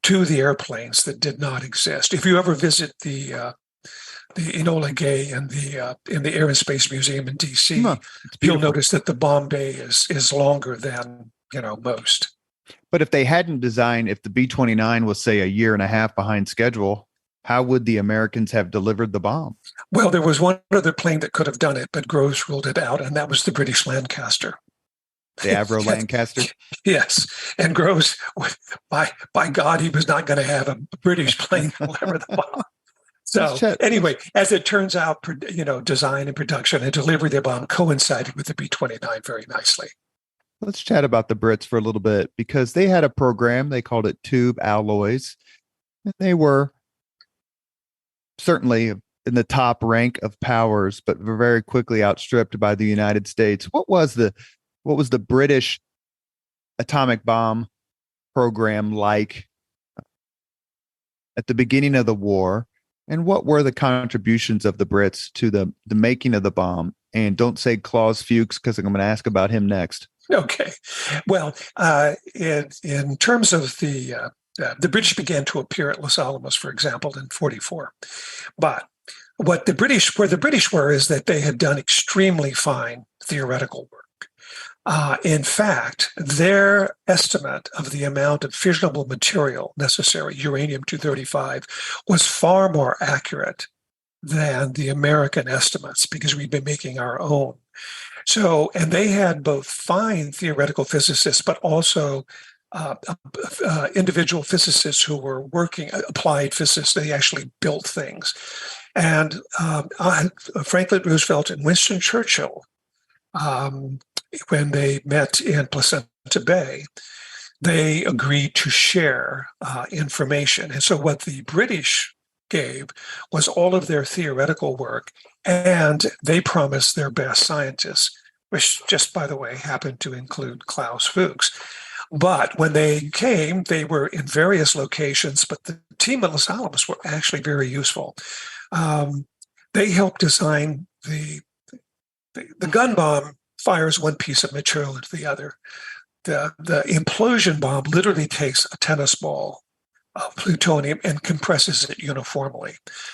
to the airplanes that did not exist. If you ever visit the Enola Gay in the Air and Space Museum in D.C., you'll notice that the bomb bay is longer than most. But if they hadn't designed, if the B-29 was, say, a year and a half behind schedule, how would the Americans have delivered the bomb? Well, there was one other plane that could have done it, but Groves ruled it out, and that was the British Lancaster. The Avro Lancaster? Yes. And Groves, by God, he was not going to have a British plane deliver the bomb. So anyway, as it turns out, design and production and delivery of the bomb coincided with the B-29 very nicely. Let's chat about the Brits for a little bit, because they had a program, they called it Tube Alloys. And they were certainly in the top rank of powers, but were very quickly outstripped by the United States. What was the British atomic bomb program like at the beginning of the war? And what were the contributions of the Brits to the making of the bomb? And don't say Claus Fuchs, because I'm going to ask about him next. Okay. Well, in terms of the British began to appear at Los Alamos, for example, in 1944. But where the British were is that they had done extremely fine theoretical work. In fact, their estimate of the amount of fissionable material necessary, uranium-235, was far more accurate than the American estimates, because we've been making our own. So, and they had both fine theoretical physicists, but also individual physicists who were working, applied physicists. They actually built things. And Franklin Roosevelt and Winston Churchill, when they met in Placenta Bay, they agreed to share information. And so what the British gave was all of their theoretical work, and they promised their best scientists, which just, by the way, happened to include Klaus Fuchs. But when they came, they were in various locations, but the team at Los Alamos were actually very useful. They helped design the gun bomb. Fires one piece of material into the other. The implosion bomb literally takes a tennis ball of plutonium and compresses it uniformly.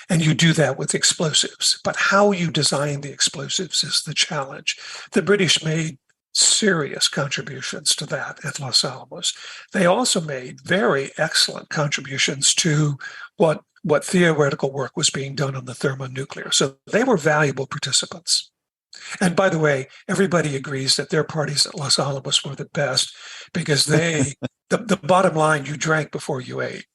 And you do that with explosives. But how you design the explosives is the challenge. The British made serious contributions to that at Los Alamos. They also made very excellent contributions to what theoretical work was being done on the thermonuclear. So they were valuable participants. And by the way, everybody agrees that their parties at Los Alamos were the best because the bottom line, you drank before you ate.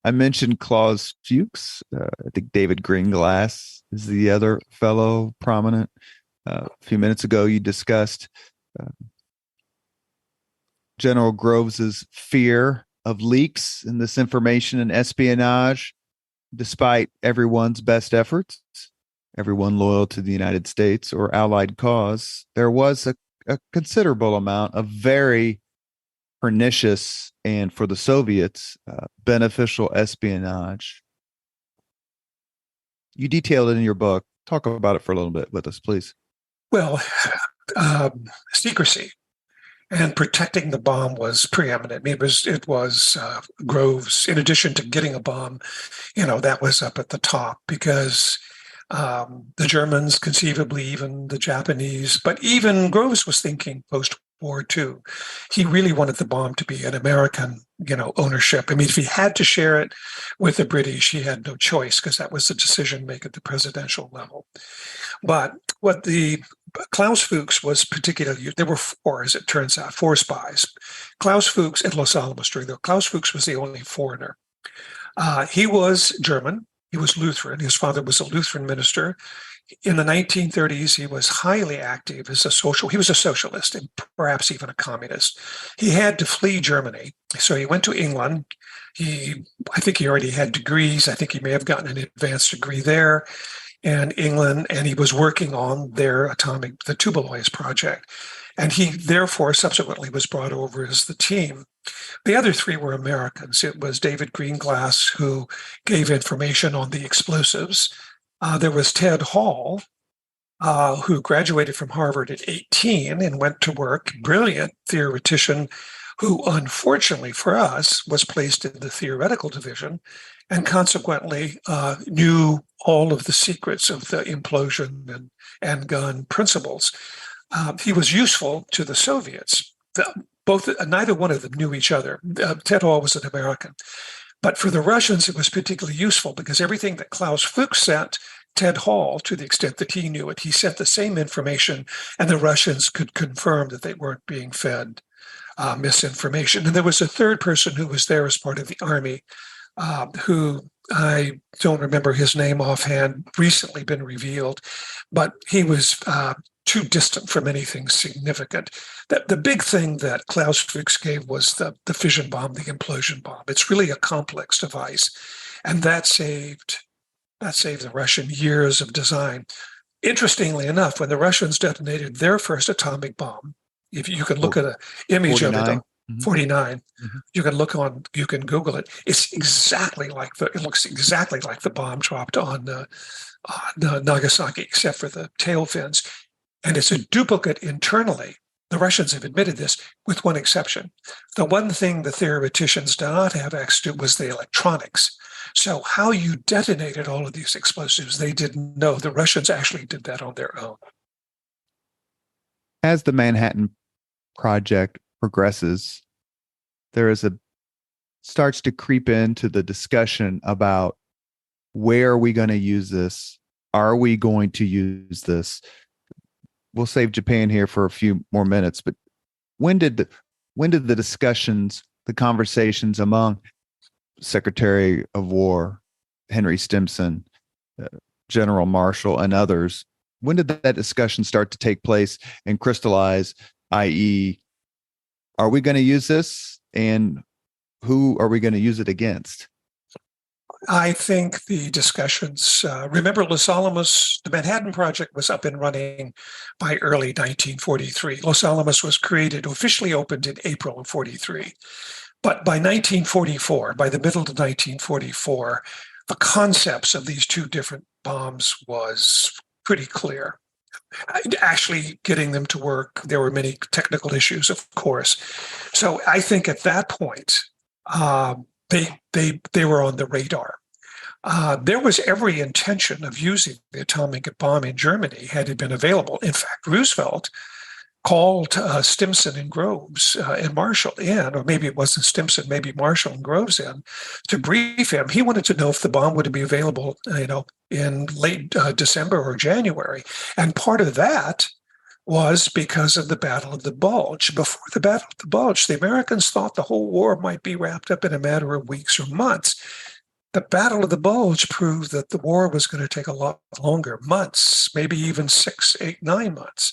I mentioned Klaus Fuchs. I think David Greenglass is the other fellow prominent. A few minutes ago, you discussed General Groves's fear of leaks and this information and espionage, despite everyone's best efforts, everyone loyal to the United States or allied cause. There was a considerable amount of very pernicious and, for the Soviets, beneficial espionage. You detailed it in your book. Talk about it for a little bit with us, please. Well, secrecy and protecting the bomb was preeminent. I mean, it was Groves, in addition to getting a bomb, that was up at the top because the Germans, conceivably even the Japanese, but even Groves was thinking post-war II. He really wanted the bomb to be an American, ownership. I mean, if he had to share it with the British, he had no choice because that was the decision made at the presidential level. But what the Klaus Fuchs was particularly, there were four, as it turns out, four spies. Klaus Fuchs at Los Alamos Klaus Fuchs was the only foreigner. He was German. He was Lutheran. His father was a Lutheran minister. In the 1930s, he was highly active as he was a socialist and perhaps even a communist. He had to flee Germany. So he went to England. I think he already had degrees. I think he may have gotten an advanced degree there in England, and he was working on the Tubalois project. And he therefore subsequently was brought over as the team. The other three were Americans. It was David Greenglass, who gave information on the explosives. There was Ted Hall, who graduated from Harvard at 18 and went to work, brilliant theoretician, who unfortunately for us was placed in the theoretical division and consequently knew all of the secrets of the implosion and gun principles. He was useful to the Soviets. Neither one of them knew each other. Ted Hall was an American. But for the Russians, it was particularly useful because everything that Klaus Fuchs sent Ted Hall, to the extent that he knew it, he sent the same information, and the Russians could confirm that they weren't being fed misinformation. And there was a third person who was there as part of the army, who I don't remember his name offhand, recently been revealed, but he was too distant from anything significant. The big thing that Klaus Fuchs gave was the fission bomb, the implosion bomb. It's really a complex device, and that saved the Russian years of design. Interestingly enough, when the Russians detonated their first atomic bomb, if you can look at an image 49. Of it, 49, mm-hmm. You can Google it. It looks exactly like the bomb dropped on Nagasaki, except for the tail fins. And it's a duplicate internally. The Russians have admitted this, with one exception. The one thing the theoreticians did not have access to was the electronics. So how you detonated all of these explosives, they didn't know. The Russians actually did that on their own. As the Manhattan Project progresses, starts to creep into the discussion about where are we going to use this? Are we going to use this? We'll save Japan here for a few more minutes, but when did the discussions, the conversations among Secretary of War Henry Stimson, General Marshall, and others, when did that discussion start to take place and crystallize, i.e., are we going to use this, and who are we going to use it against? I think the discussions, remember Los Alamos, the Manhattan Project was up and running by early 1943. Los Alamos was officially opened in April of 43. But by 1944, by the middle of 1944, the concepts of these two different bombs was pretty clear. Actually getting them to work, there were many technical issues, of course. So I think at that point, they were on the radar. There was every intention of using the atomic bomb in Germany had it been available. In fact, Roosevelt called Stimson and Groves and Marshall in, or maybe it wasn't Stimson, maybe Marshall and Groves in, to brief him. He wanted to know if the bomb would be available, in late December or January. And part of that was because of the Battle of the Bulge. Before the Battle of the Bulge, the Americans thought the whole war might be wrapped up in a matter of weeks or months. The Battle of the Bulge proved that the war was going to take a lot longer, months, maybe even 6, 8, 9 months.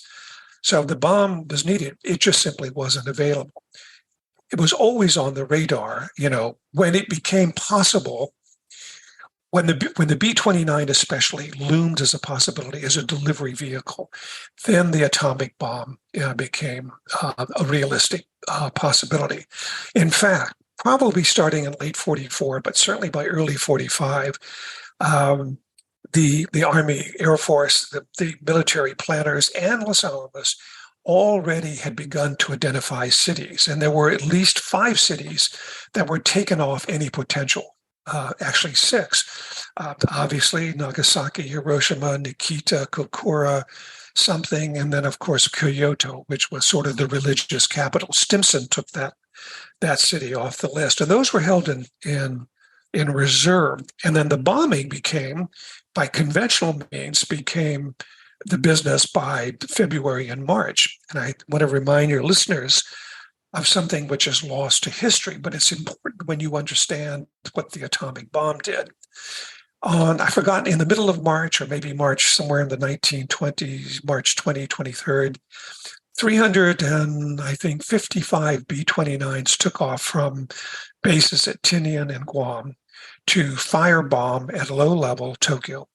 So the bomb was needed. It just simply wasn't available. It was always on the radar, when it became possible, when the B-29 especially loomed as a possibility as a delivery vehicle, then the atomic bomb became a realistic possibility. In fact, probably starting in late 44, but certainly by early 45, the Army, Air Force, the military planners, and Los Alamos already had begun to identify cities. And there were at least 5 cities that were taken off any potential, actually 6. Obviously, Nagasaki, Hiroshima, Nikita, Kokura, something, and then, of course, Kyoto, which was sort of the religious capital. Stimson took that city off the list. And those were held in reserve. And then the bombing by conventional means, became the business by February and March. And I want to remind your listeners of something which is lost to history, but it's important when you understand what the atomic bomb did. I forgot, in the middle of March, or maybe March somewhere in the 1920s, March 20, 23rd, 355 B-29s took off from bases at Tinian and Guam to firebomb at low-level Tokyo.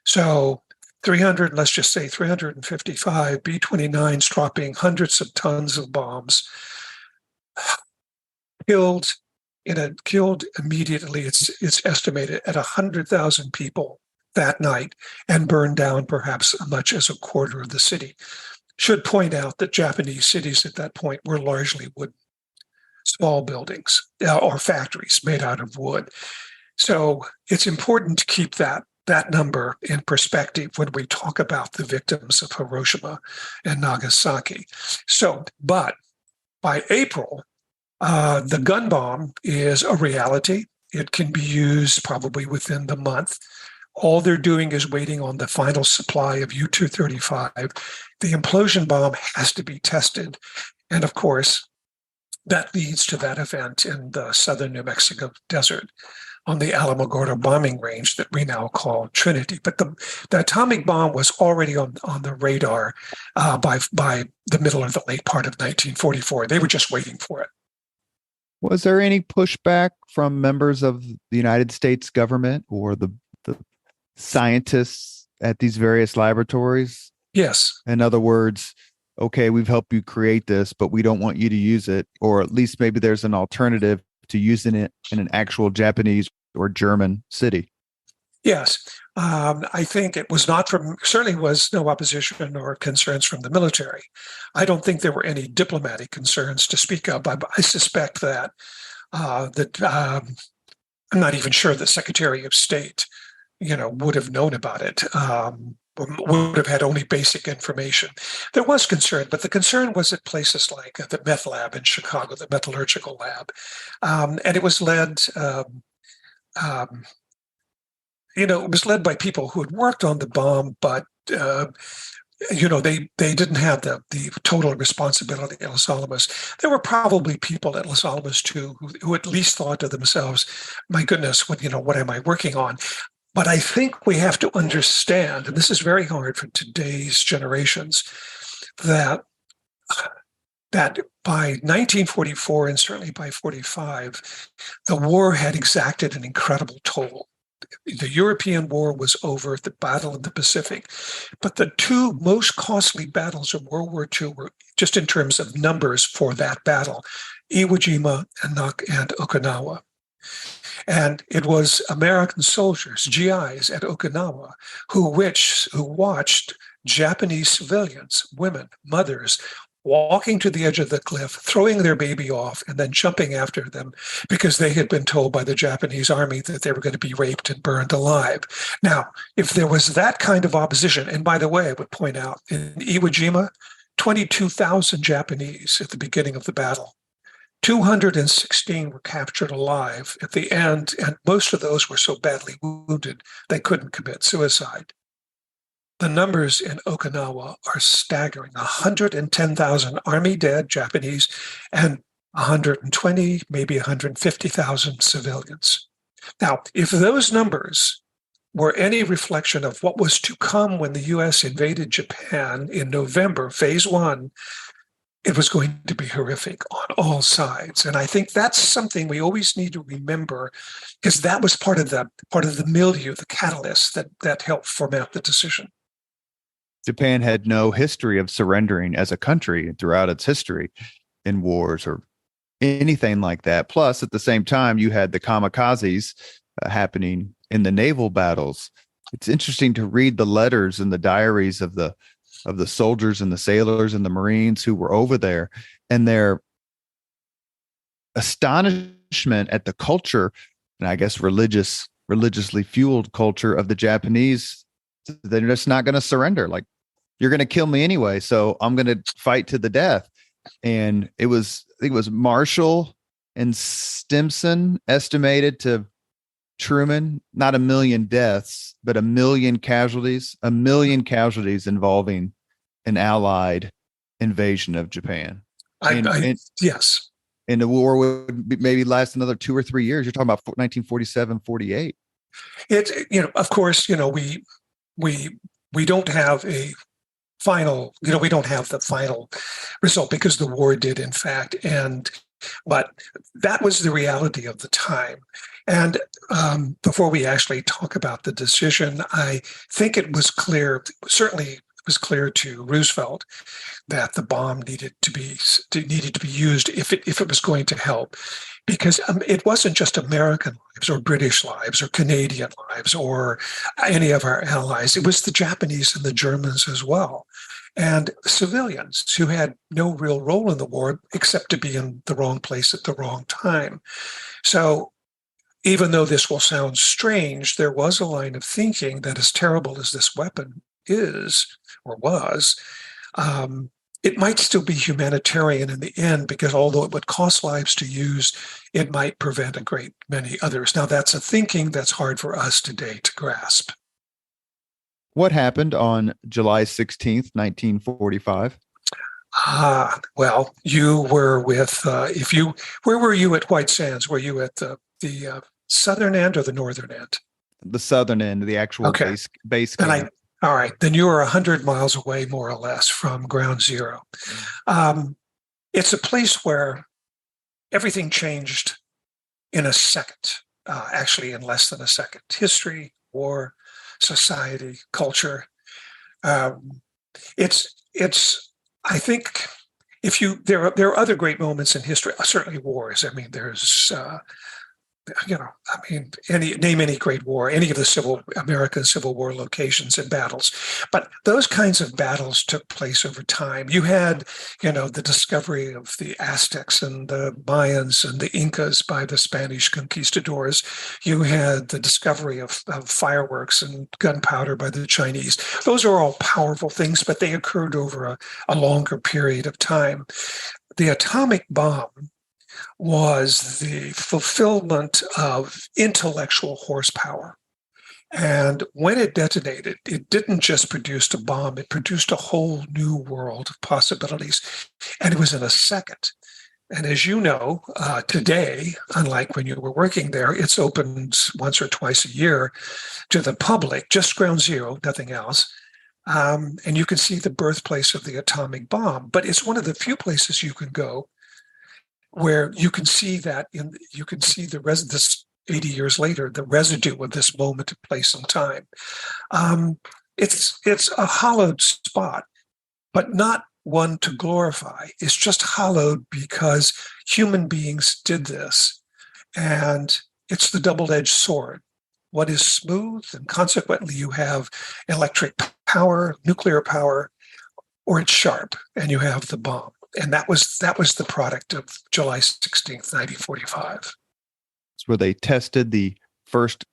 So let's just say 355 B-29s dropping hundreds of tons of bombs, killed immediately, it's estimated, at 100,000 people that night, and burned down perhaps as much as a quarter of the city. Should point out that Japanese cities at that point were largely wooden, small buildings or factories made out of wood. So it's important to keep that number in perspective when we talk about the victims of Hiroshima and Nagasaki. But by April, the gun bomb is a reality. It can be used probably within the month. All they're doing is waiting on the final supply of U-235. The implosion bomb has to be tested. And of course, that leads to that event in the southern New Mexico desert on the Alamogordo bombing range that we now call Trinity. But the atomic bomb was already on the radar by the middle or the late part of 1944. They were just waiting for it. Was there any pushback from members of the United States government or the scientists at these various laboratories? Yes. In other words, okay, we've helped you create this, but we don't want you to use it, or at least maybe there's an alternative to using it in an actual Japanese or German city. Yes. I think it was certainly was no opposition or concerns from the military. I don't think there were any diplomatic concerns to speak of. I suspect that I'm not even sure the Secretary of State, would have known about it, would have had only basic information. There was concern, but the concern was at places like the meth lab in Chicago, the metallurgical lab. And it was led, it was led by people who had worked on the bomb, but they didn't have the total responsibility at Los Alamos. There were probably people at Los Alamos too who at least thought to themselves, "My goodness, what am I working on?" But I think we have to understand, and this is very hard for today's generations, that by 1944 and certainly by 45, the war had exacted an incredible toll. The European War was over, the Battle of the Pacific, but the 2 most costly battles of World War II were, just in terms of numbers for that battle, Iwo Jima and Okinawa. And it was American soldiers, GIs at Okinawa, who watched Japanese civilians, women, mothers, walking to the edge of the cliff, throwing their baby off, and then jumping after them because they had been told by the Japanese army that they were going to be raped and burned alive. Now, if there was that kind of opposition, and by the way, I would point out in Iwo Jima, 22,000 Japanese at the beginning of the battle. 216 were captured alive at the end, and most of those were so badly wounded they couldn't commit suicide. The numbers in Okinawa are staggering. 110,000 army dead, Japanese, and 120, maybe 150,000 civilians. Now, if those numbers were any reflection of what was to come when the U.S. invaded Japan in November, phase one, it was going to be horrific on all sides. And I think that's something we always need to remember, because that was part of the milieu, the catalyst that helped format the decision. Japan had no history of surrendering as a country throughout its history in wars or anything like that. Plus, at the same time, you had the kamikazes happening in the naval battles. It's interesting to read the letters and the diaries of the soldiers and the sailors and the Marines who were over there, and their astonishment at the culture, and I guess religiously fueled culture of the Japanese. They're just not going to surrender. Like, you're going to kill me anyway, so I'm going to fight to the death. And I think it was Marshall and Stimson estimated to Truman, not 1 million deaths, but 1 million casualties, involving an Allied invasion of Japan. Yes. And the war would maybe last another 2 or 3 years. You're talking about 1947, 48. Of course, we don't have a final, we don't have the final result because the war did in fact end. But that was the reality of the time. And before we actually talk about the decision, I think it was clear, certainly it was clear to Roosevelt that the bomb needed to be used if it was going to help, because it wasn't just American lives or British lives or Canadian lives or any of our allies. It was the Japanese and the Germans as well, and civilians who had no real role in the war except to be in the wrong place at the wrong time. So even though this will sound strange, there was a line of thinking that as terrible as this weapon is or was, it might still be humanitarian in the end, because although it would cost lives to use, it might prevent a great many others. Now, that's a thinking that's hard for us today to grasp. What happened on July 16th, 1945? Well, you were with, where were you at White Sands? Were you at the southern end or the northern end? The southern end, the actual base camp. All right, then you are 100 miles away, more or less, from ground zero. It's a place where everything changed in a second, actually in less than a second. History, war, society, culture. It's. I think there are other great moments in history. Certainly wars. I mean, there's. Name any great war, any of the American Civil War locations and battles. But those kinds of battles took place over time. You had, the discovery of the Aztecs and the Mayans and the Incas by the Spanish conquistadors. You had the discovery of fireworks and gunpowder by the Chinese. Those are all powerful things, but they occurred over a longer period of time. The atomic bomb was the fulfillment of intellectual horsepower. And when it detonated, it didn't just produce a bomb, it produced a whole new world of possibilities. And it was in a second. And as you know, today, unlike when you were working there, it's opened once or twice a year to the public, just ground zero, nothing else. And you can see the birthplace of the atomic bomb. But it's one of the few places you can go where you can see this 80 years later, the residue of this moment of place and time. It's a hallowed spot, but not one to glorify. It's just hallowed because human beings did this, and it's the double-edged sword. What is smooth, and consequently you have electric power, nuclear power, or it's sharp, and you have the bomb. And that was the product of July 16th, 1945. It's where they tested the first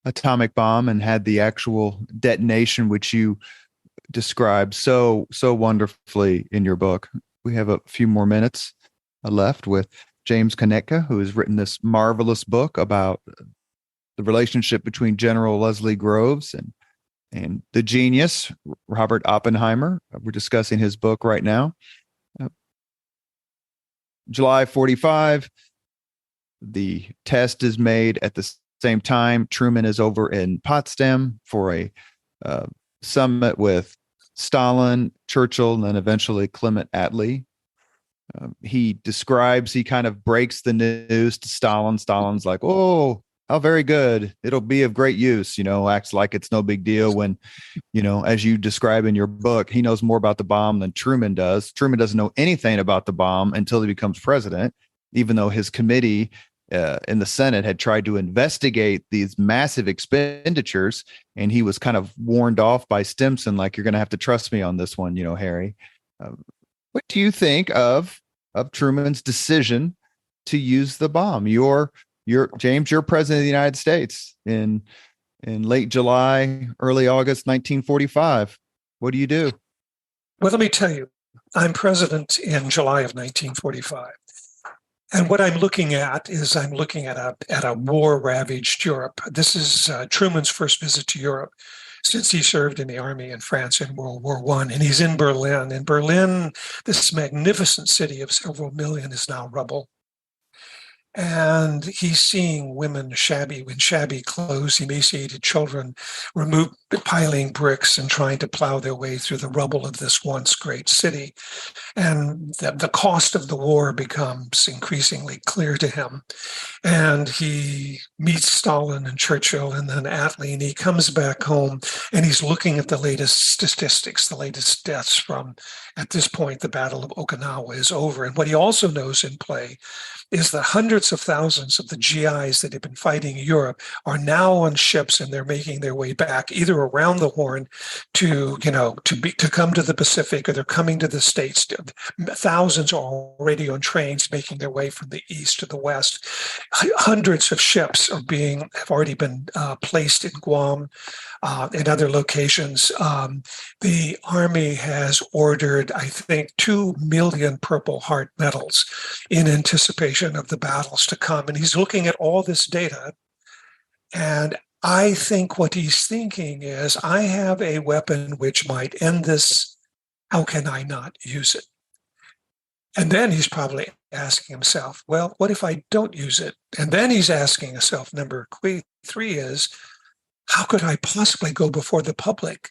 atomic bomb and had the actual detonation, which you describe so wonderfully in your book. We have a few more minutes left with James Kunetka, who has written this marvelous book about the relationship between General Leslie Groves and the genius Robert Oppenheimer. We're discussing his book right now. July 45, the test is made at the same time. Truman is over in Potsdam for a summit with Stalin, Churchill, and then eventually Clement Attlee. He kind of breaks the news to Stalin. Stalin's like, oh, how very good. It'll be of great use, acts like it's no big deal when, as you describe in your book, he knows more about the bomb than Truman does. Truman doesn't know anything about the bomb until he becomes president, even though his committee in the Senate had tried to investigate these massive expenditures, and he was kind of warned off by Stimson, like, you're going to have to trust me on this one, Harry. What do you think of Truman's decision to use the bomb? James, you're president of the United States in late July, early August, 1945. What do you do? Well, let me tell you, I'm president in July of 1945. And what I'm looking at is a war-ravaged Europe. This is Truman's first visit to Europe since he served in the army in France in World War I. And he's in Berlin. In Berlin, this magnificent city of several million is now rubble. And he's seeing women in shabby clothes, emaciated children, piling bricks and trying to plow their way through the rubble of this once great city. And the cost of the war becomes increasingly clear to him. And he meets Stalin and Churchill and then Attlee, and he comes back home and he's looking at the latest statistics, the latest deaths from, at this point, the Battle of Okinawa is over. And what he also knows in play is that hundreds of thousands of the GIs that have been fighting in Europe are now on ships, and they're making their way back either around the Horn to come to the Pacific, or they're coming to the States. Thousands are already on trains making their way from the east to the west. Hundreds of ships have already been placed in Guam and other locations. The Army has ordered, I think, 2 million Purple Heart medals in anticipation of the battles to come. And he's looking at all this data. And I think what he's thinking is, I have a weapon which might end this. How can I not use it? And then he's probably asking himself, well, what if I don't use it? And then he's asking himself, number 3 is, how could I possibly go before the public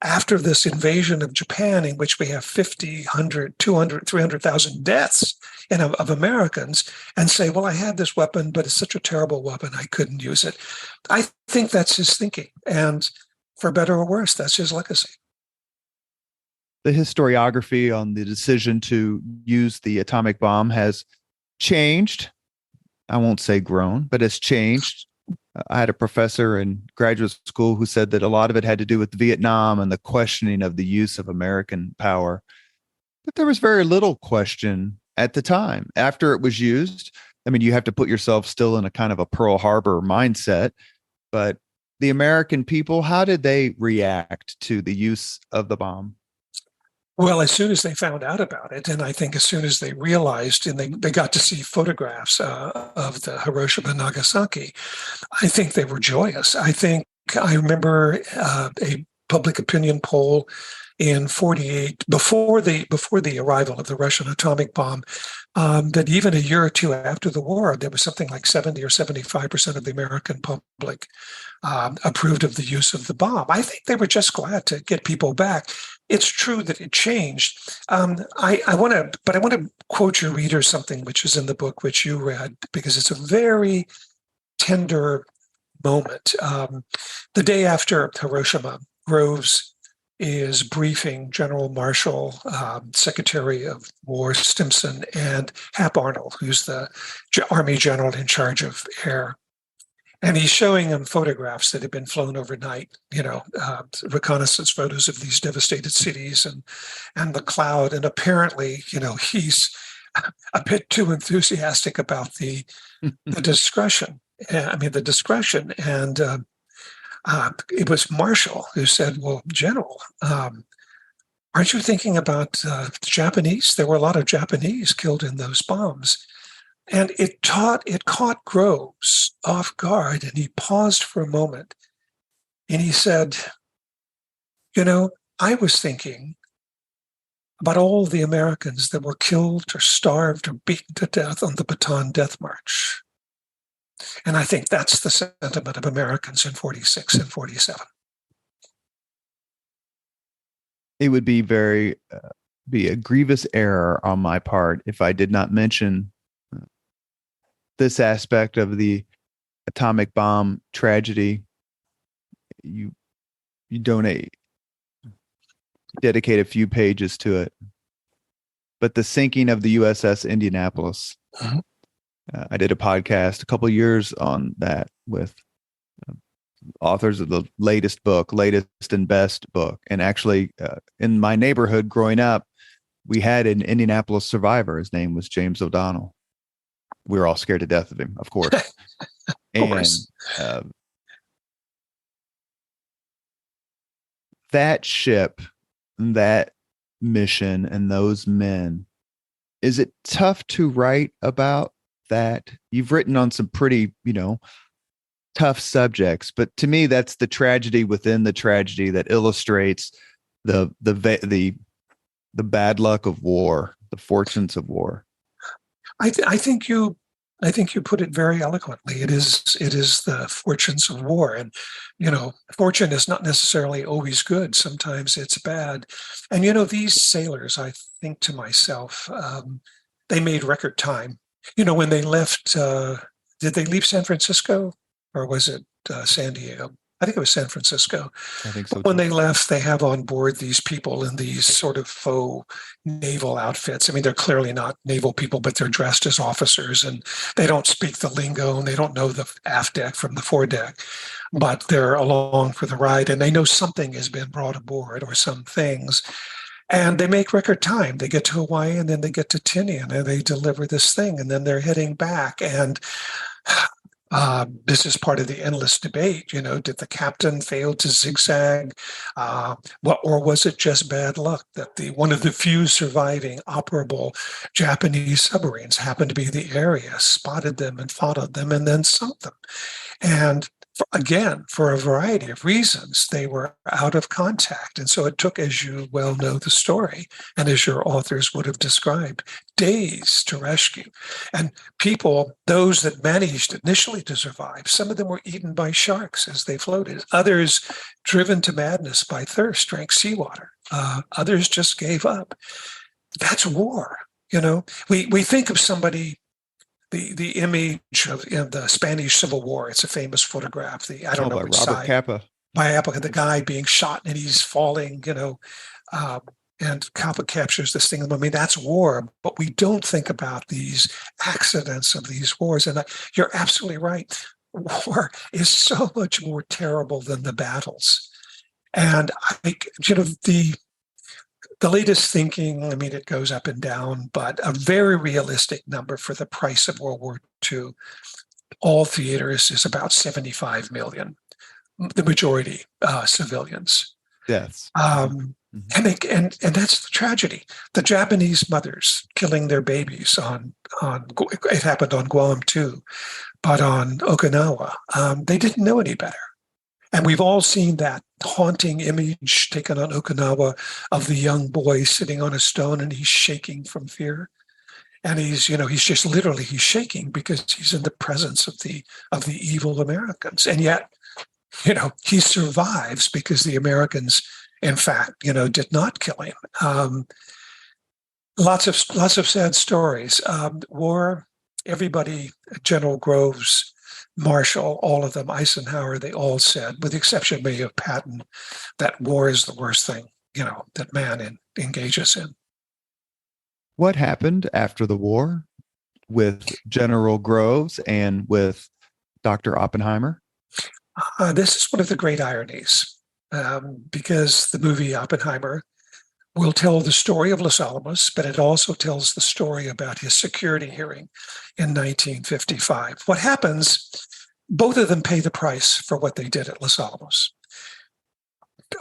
after this invasion of Japan, in which we have 50, 100, 200, 300,000 deaths of Americans, and say, well, I had this weapon, but it's such a terrible weapon, I couldn't use it. I think that's his thinking. And for better or worse, that's his legacy. The historiography on the decision to use the atomic bomb has changed. I won't say grown, but it's changed. I had a professor in graduate school who said that a lot of it had to do with Vietnam and the questioning of the use of American power. But there was very little question at the time. After it was used, I mean, you have to put yourself still in a kind of a Pearl Harbor mindset. But the American people, how did they react to the use of the bomb? Well, as soon as they found out about it, and I think as soon as they realized, and they got to see photographs of the Hiroshima and Nagasaki, I think they were joyous. I remember a public opinion poll in 48, before the arrival of the Russian atomic bomb, that even a year or two after the war, there was something like 70 or 75% of the American public approved of the use of the bomb. I think they were just glad to get people back. It's true that it changed. I want to quote your readers something which is in the book, which you read, because it's a very tender moment. The day after Hiroshima, Groves is briefing General Marshall, Secretary of War Stimson, and Hap Arnold, who's the Army general in charge of air. And he's showing them photographs that had been flown overnight, reconnaissance photos of these devastated cities and the cloud. And apparently, he's a bit too enthusiastic about the discretion. The discretion. And it was Marshall who said, "Well, General, aren't you thinking about the Japanese? There were a lot of Japanese killed in those bombs." And it caught Groves off guard, and he paused for a moment, and he said, I was thinking about all the Americans that were killed or starved or beaten to death on the Bataan Death March. And I think that's the sentiment of Americans in 46 and 47. It would be be a grievous error on my part if I did not mention this aspect of the atomic bomb tragedy. You dedicate a few pages to it, but the sinking of the USS Indianapolis. Mm-hmm. I did a podcast a couple of years on that with authors of the latest and best book. And actually, in my neighborhood growing up, we had an Indianapolis survivor. His name was James O'Donnell. We were all scared to death of him, of course. And that ship, that mission, and those men, is it tough to write about that? You've written on some pretty, tough subjects, but to me, that's the tragedy within the tragedy that illustrates the bad luck of war, the fortunes of war. I think you put it very eloquently. It is the fortunes of war, and fortune is not necessarily always good. Sometimes it's bad. And these sailors, I think to myself, they made record time. When they left, did they leave San Francisco or was it San Diego? I think it was San Francisco. I think so. When they left, they have on board these people in these sort of faux naval outfits. They're clearly not naval people, but they're dressed as officers, and they don't speak the lingo, and they don't know the aft deck from the foredeck, but they're along for the ride, and they know something has been brought aboard or some things. And they make record time. They get to Hawaii, and then they get to Tinian, and they deliver this thing, and then they're heading back. And this is part of the endless debate. Did the captain fail to zigzag? Or was it just bad luck that one of the few surviving operable Japanese submarines happened to be in the area, spotted them and followed them, and then sunk them? And for a variety of reasons, they were out of contact. And so it took, as you well know the story, and as your authors would have described, days to rescue. And people, those that managed initially to survive, some of them were eaten by sharks as they floated. Others, driven to madness by thirst, drank seawater. Others just gave up. That's war. We think of somebody. The image of the Spanish Civil War. It's a famous photograph. By Robert Capa. By Capa, the guy being shot and he's falling. And Capa captures this thing. That's war, but we don't think about these accidents of these wars. And you're absolutely right. War is so much more terrible than the battles. And the latest thinking, it goes up and down, but a very realistic number for the price of World War II, all theaters, is about 75 million, the majority civilians. Deaths. And that's the tragedy. The Japanese mothers killing their babies it happened on Guam too, but on Okinawa, they didn't know any better. And we've all seen that haunting image taken on Okinawa of the young boy sitting on a stone and he's shaking from fear. And he's just literally, he's shaking because he's in the presence of the evil Americans. And yet, he survives because the Americans, in fact, did not kill him. Lots of sad stories. War, everybody, General Groves, Marshall, all of them, Eisenhower, they all said, with the exception maybe of Patton, that war is the worst thing, that man engages in. What happened after the war with General Groves and with Dr. Oppenheimer? This is one of the great ironies, because the movie Oppenheimer will tell the story of Los Alamos, but it also tells the story about his security hearing in 1955. What happens, both of them pay the price for what they did at Los Alamos.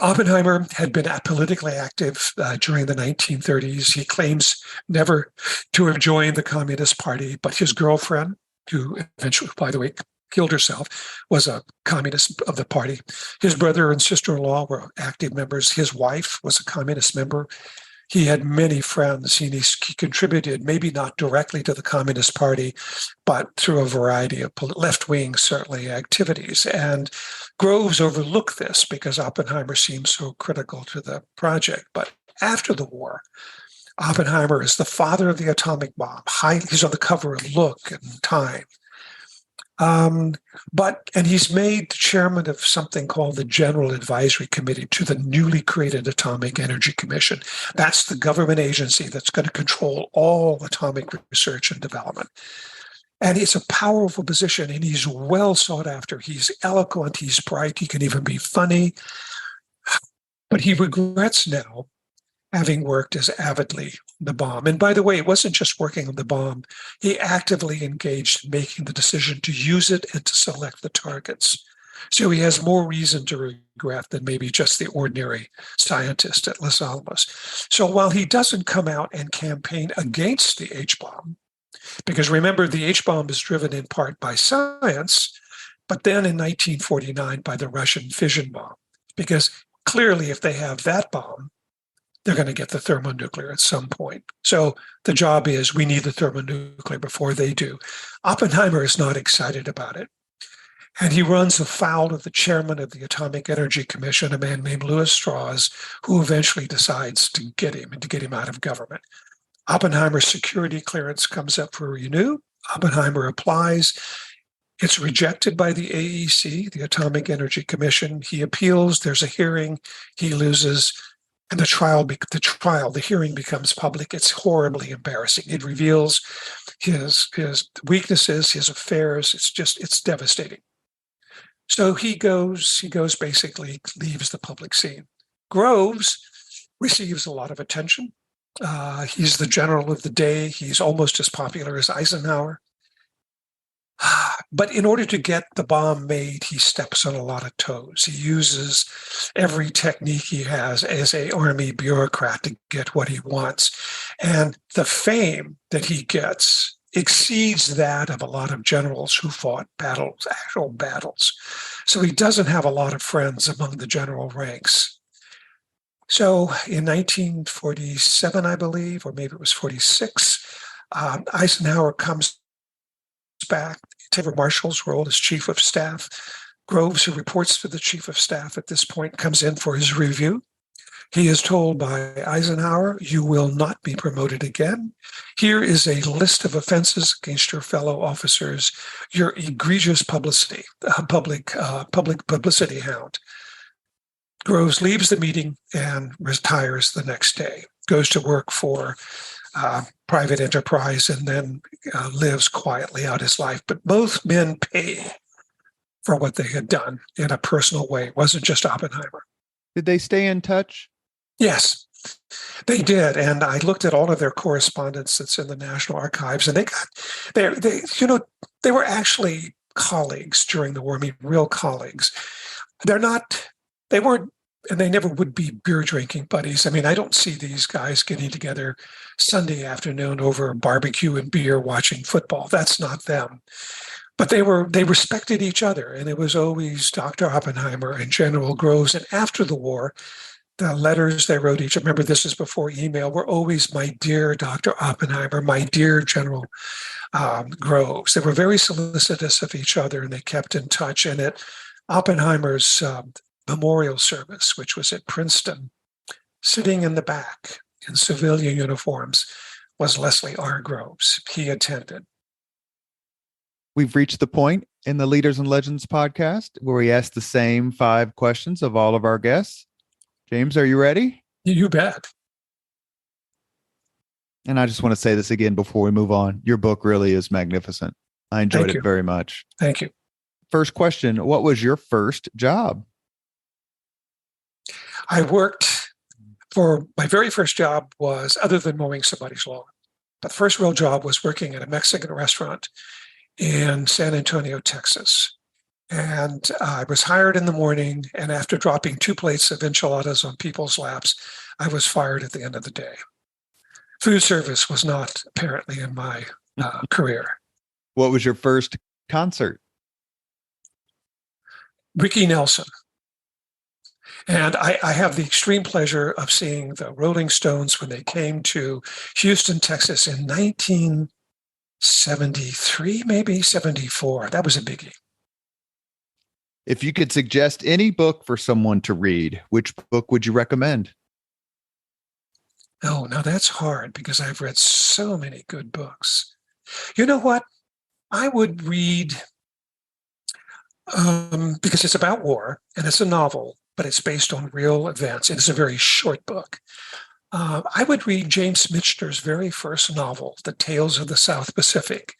Oppenheimer had been politically active during the 1930s. He claims never to have joined the Communist Party, but his girlfriend, who eventually, by the way, killed herself, was a communist of the party. His brother and sister-in-law were active members. His wife was a communist member. He had many friends, and he contributed, maybe not directly to the Communist Party, but through a variety of left-wing, certainly, activities. And Groves overlooked this because Oppenheimer seemed so critical to the project. But after the war, Oppenheimer is the father of the atomic bomb. He's on the cover of Look and Time. And he's made chairman of something called the General Advisory Committee to the newly created Atomic Energy Commission. That's the government agency that's going to control all atomic research and development. And it's a powerful position, and he's well sought after. He's eloquent, he's bright, he can even be funny. But he regrets now having worked as avidly on the bomb. And by the way, it wasn't just working on the bomb. He actively engaged in making the decision to use it and to select the targets. So he has more reason to regret than maybe just the ordinary scientist at Los Alamos. So while he doesn't come out and campaign against the H-bomb, because remember, the H-bomb is driven in part by science, but then in 1949 by the Russian fission bomb. Because clearly, if they have that bomb, they're going to get the thermonuclear at some point. So the job is, we need the thermonuclear before they do. Oppenheimer is not excited about it. And he runs afoul of the chairman of the Atomic Energy Commission, a man named Lewis Strauss, who eventually decides to get him and to get him out of government. Oppenheimer's security clearance comes up for renew. Oppenheimer applies. It's rejected by the AEC, the Atomic Energy Commission. He appeals. There's a hearing. He loses. And the hearing becomes public. It's horribly embarrassing. It reveals his weaknesses, his affairs. It's devastating. So he basically leaves the public scene. Groves receives a lot of attention. He's the general of the day. He's almost as popular as Eisenhower. But in order to get the bomb made, he steps on a lot of toes. He uses every technique he has as an army bureaucrat to get what he wants. And the fame that he gets exceeds that of a lot of generals who fought battles, actual battles. So he doesn't have a lot of friends among the general ranks. So in 1947, I believe, or maybe it was 46, Eisenhower comes back, takes over Marshall's role as chief of staff. Groves, who reports to the chief of staff at this point, comes in for his review. He is told by Eisenhower, "You will not be promoted again. Here is a list of offenses against your fellow officers. Your egregious public publicity hound." Groves leaves the meeting and retires the next day, goes to work for private enterprise, and then lives quietly out his life. But both men pay for what they had done in a personal way. It wasn't just Oppenheimer. Did they stay in touch? Yes, they did. And I looked at all of their correspondence that's in the National Archives, and they were actually colleagues during the war. I mean, real colleagues. They weren't, and they never would be beer drinking buddies. I mean, I don't see these guys getting together Sunday afternoon over barbecue and beer watching football. That's not them. But they respected each other, and it was always Dr. Oppenheimer and General Groves. And after the war, the letters they wrote each, remember this is before email, were always, "My dear Dr. Oppenheimer, my dear General Groves." They were very solicitous of each other, and they kept in touch. And at Oppenheimer's memorial service, which was at Princeton, sitting in the back in civilian uniforms was Leslie R. Groves. He attended. We've reached the point in the Leaders and Legends podcast where we ask the same 5 questions of all of our guests. James, are you ready? You bet. And I just want to say this again before we move on. Your book really is magnificent. I enjoyed it very much. Thank you. First question, what was your first job? I worked for my very first job was, other than mowing somebody's lawn, but the first real job was working at a Mexican restaurant in San Antonio, Texas. And I was hired in the morning, and after dropping 2 plates of enchiladas on people's laps, I was fired at the end of the day. Food service was not apparently in my career. What was your first concert? Ricky Nelson. And I have the extreme pleasure of seeing the Rolling Stones when they came to Houston, Texas in 1973, maybe 74. That was a biggie. If you could suggest any book for someone to read, which book would you recommend? Oh, now that's hard because I've read so many good books. You know what? I would read, because it's about war and it's a novel, but it's based on real events. It's a very short book. I would read James Michener's very first novel, The Tales of the South Pacific.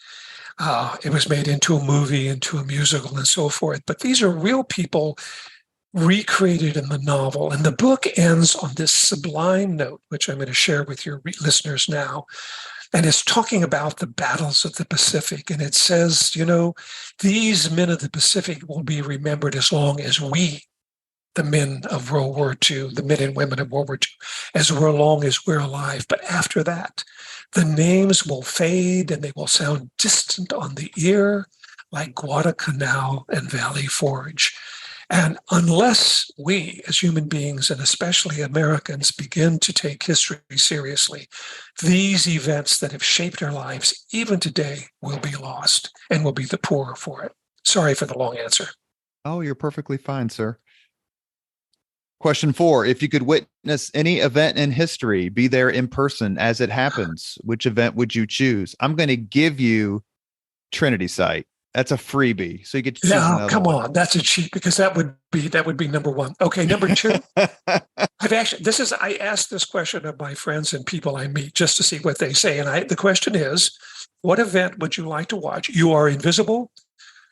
It was made into a movie, into a musical, and so forth. But these are real people recreated in the novel. And the book ends on this sublime note, which I'm going to share with your listeners now. And it's talking about the battles of the Pacific. And it says, these men of the Pacific will be remembered as long as we, the men of World War II, the men and women of World War II, as long as we're alive. But after that, the names will fade and they will sound distant on the ear, like Guadalcanal and Valley Forge. And unless we, as human beings, and especially Americans, begin to take history seriously, these events that have shaped our lives, even today, will be lost and will be the poorer for it. Sorry for the long answer. Oh, you're perfectly fine, sir. Question 4, if you could witness any event in history, be there in person as it happens, which event would you choose? I'm going to give you Trinity Site. That's a freebie. So you get to choose another come one. on. That's a cheat because that would be number 1. Okay, number 2. I asked this question of my friends and people I meet just to see what they say. And the question is, what event would you like to watch? You are invisible.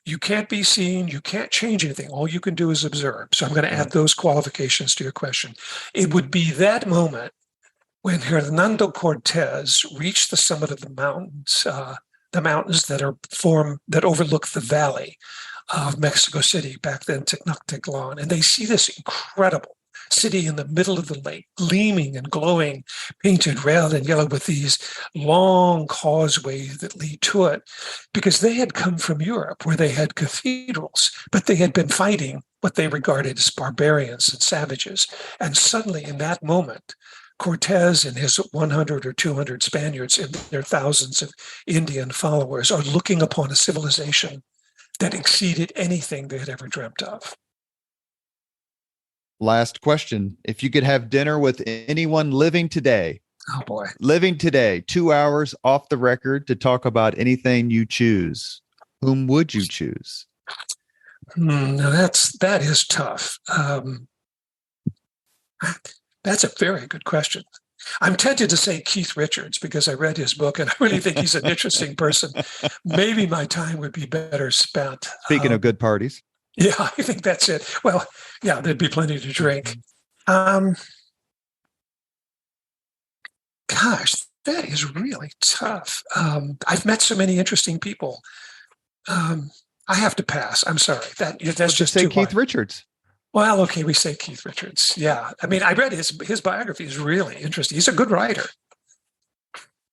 You can't be seen. You can't change anything. All you can do is observe. So I'm going to add those qualifications to your question. It would be that moment when Hernando Cortez reached the summit of the mountains that overlook the valley of Mexico City, back then Tenochtitlan, and they see this incredible city in the middle of the lake, gleaming and glowing, painted red and yellow with these long causeways that lead to it, because they had come from Europe where they had cathedrals, but they had been fighting what they regarded as barbarians and savages. And suddenly in that moment, Cortez and his 100 or 200 Spaniards and their thousands of Indian followers are looking upon a civilization that exceeded anything they had ever dreamt of. Last question. If you could have dinner with anyone living today, 2 hours off the record to talk about anything you choose, whom would you choose? Now that is tough. That's a very good question. I'm tempted to say Keith Richards because I read his book and I really think he's an interesting person. Maybe my time would be better spent. Speaking of good parties. Yeah, I think that's it. Well, yeah, there'd be plenty to drink. Gosh, that is really tough. I've met so many interesting people. I have to pass. I'm sorry. That's just say too Keith hard. Richards. Well, okay, we say Keith Richards. Yeah. I mean, I read his biography is really interesting. He's a good writer.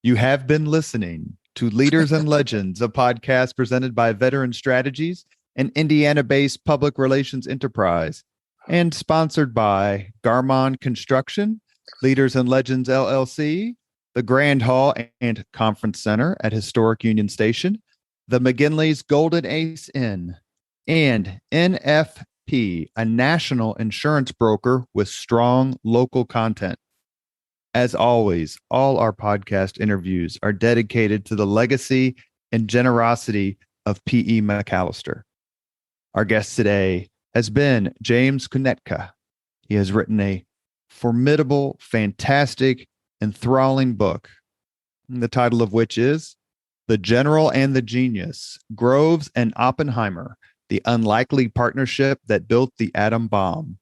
You have been listening to Leaders and Legends, a podcast presented by Veteran Strategies, an Indiana-based public relations enterprise, and sponsored by Garmon Construction, Leaders and Legends LLC, the Grand Hall and Conference Center at Historic Union Station, the McGinley's Golden Ace Inn, and NFP, a national insurance broker with strong local content. As always, all our podcast interviews are dedicated to the legacy and generosity of P.E. McAllister. Our guest today has been James Kunetka. He has written a formidable, fantastic, enthralling book, the title of which is The General and the Genius, Groves and Oppenheimer, the unlikely partnership that built the atom bomb.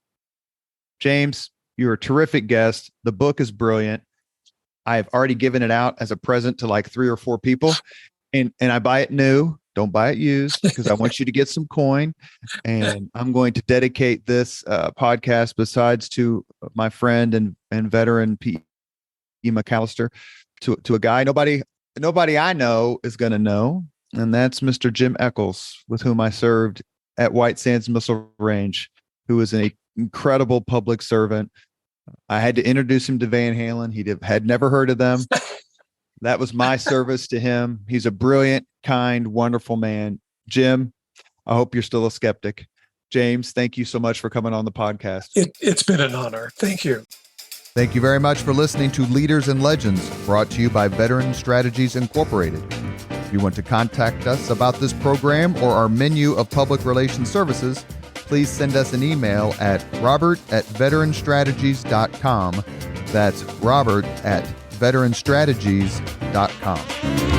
James, you're a terrific guest. The book is brilliant. I have already given it out as a present to like 3 or 4 people, and I buy it new. Don't buy it used, because I want you to get some coin. And I'm going to dedicate this podcast, besides to my friend and veteran P.E. McAllister, to a guy nobody I know is going to know, and that's Mr. Jim Eccles, with whom I served at White Sands Missile Range, who is an incredible public servant. I had to introduce him to Van Halen. He had never heard of them. That was my service to him. He's a brilliant, kind, wonderful man. Jim, I hope you're still a skeptic. James, thank you so much for coming on the podcast. It's been an honor. Thank you. Thank you very much for listening to Leaders and Legends, brought to you by Veteran Strategies Incorporated. If you want to contact us about this program or our menu of public relations services, please send us an email at robert@veteranstrategies.com. That's robert@veteranstrategies.com.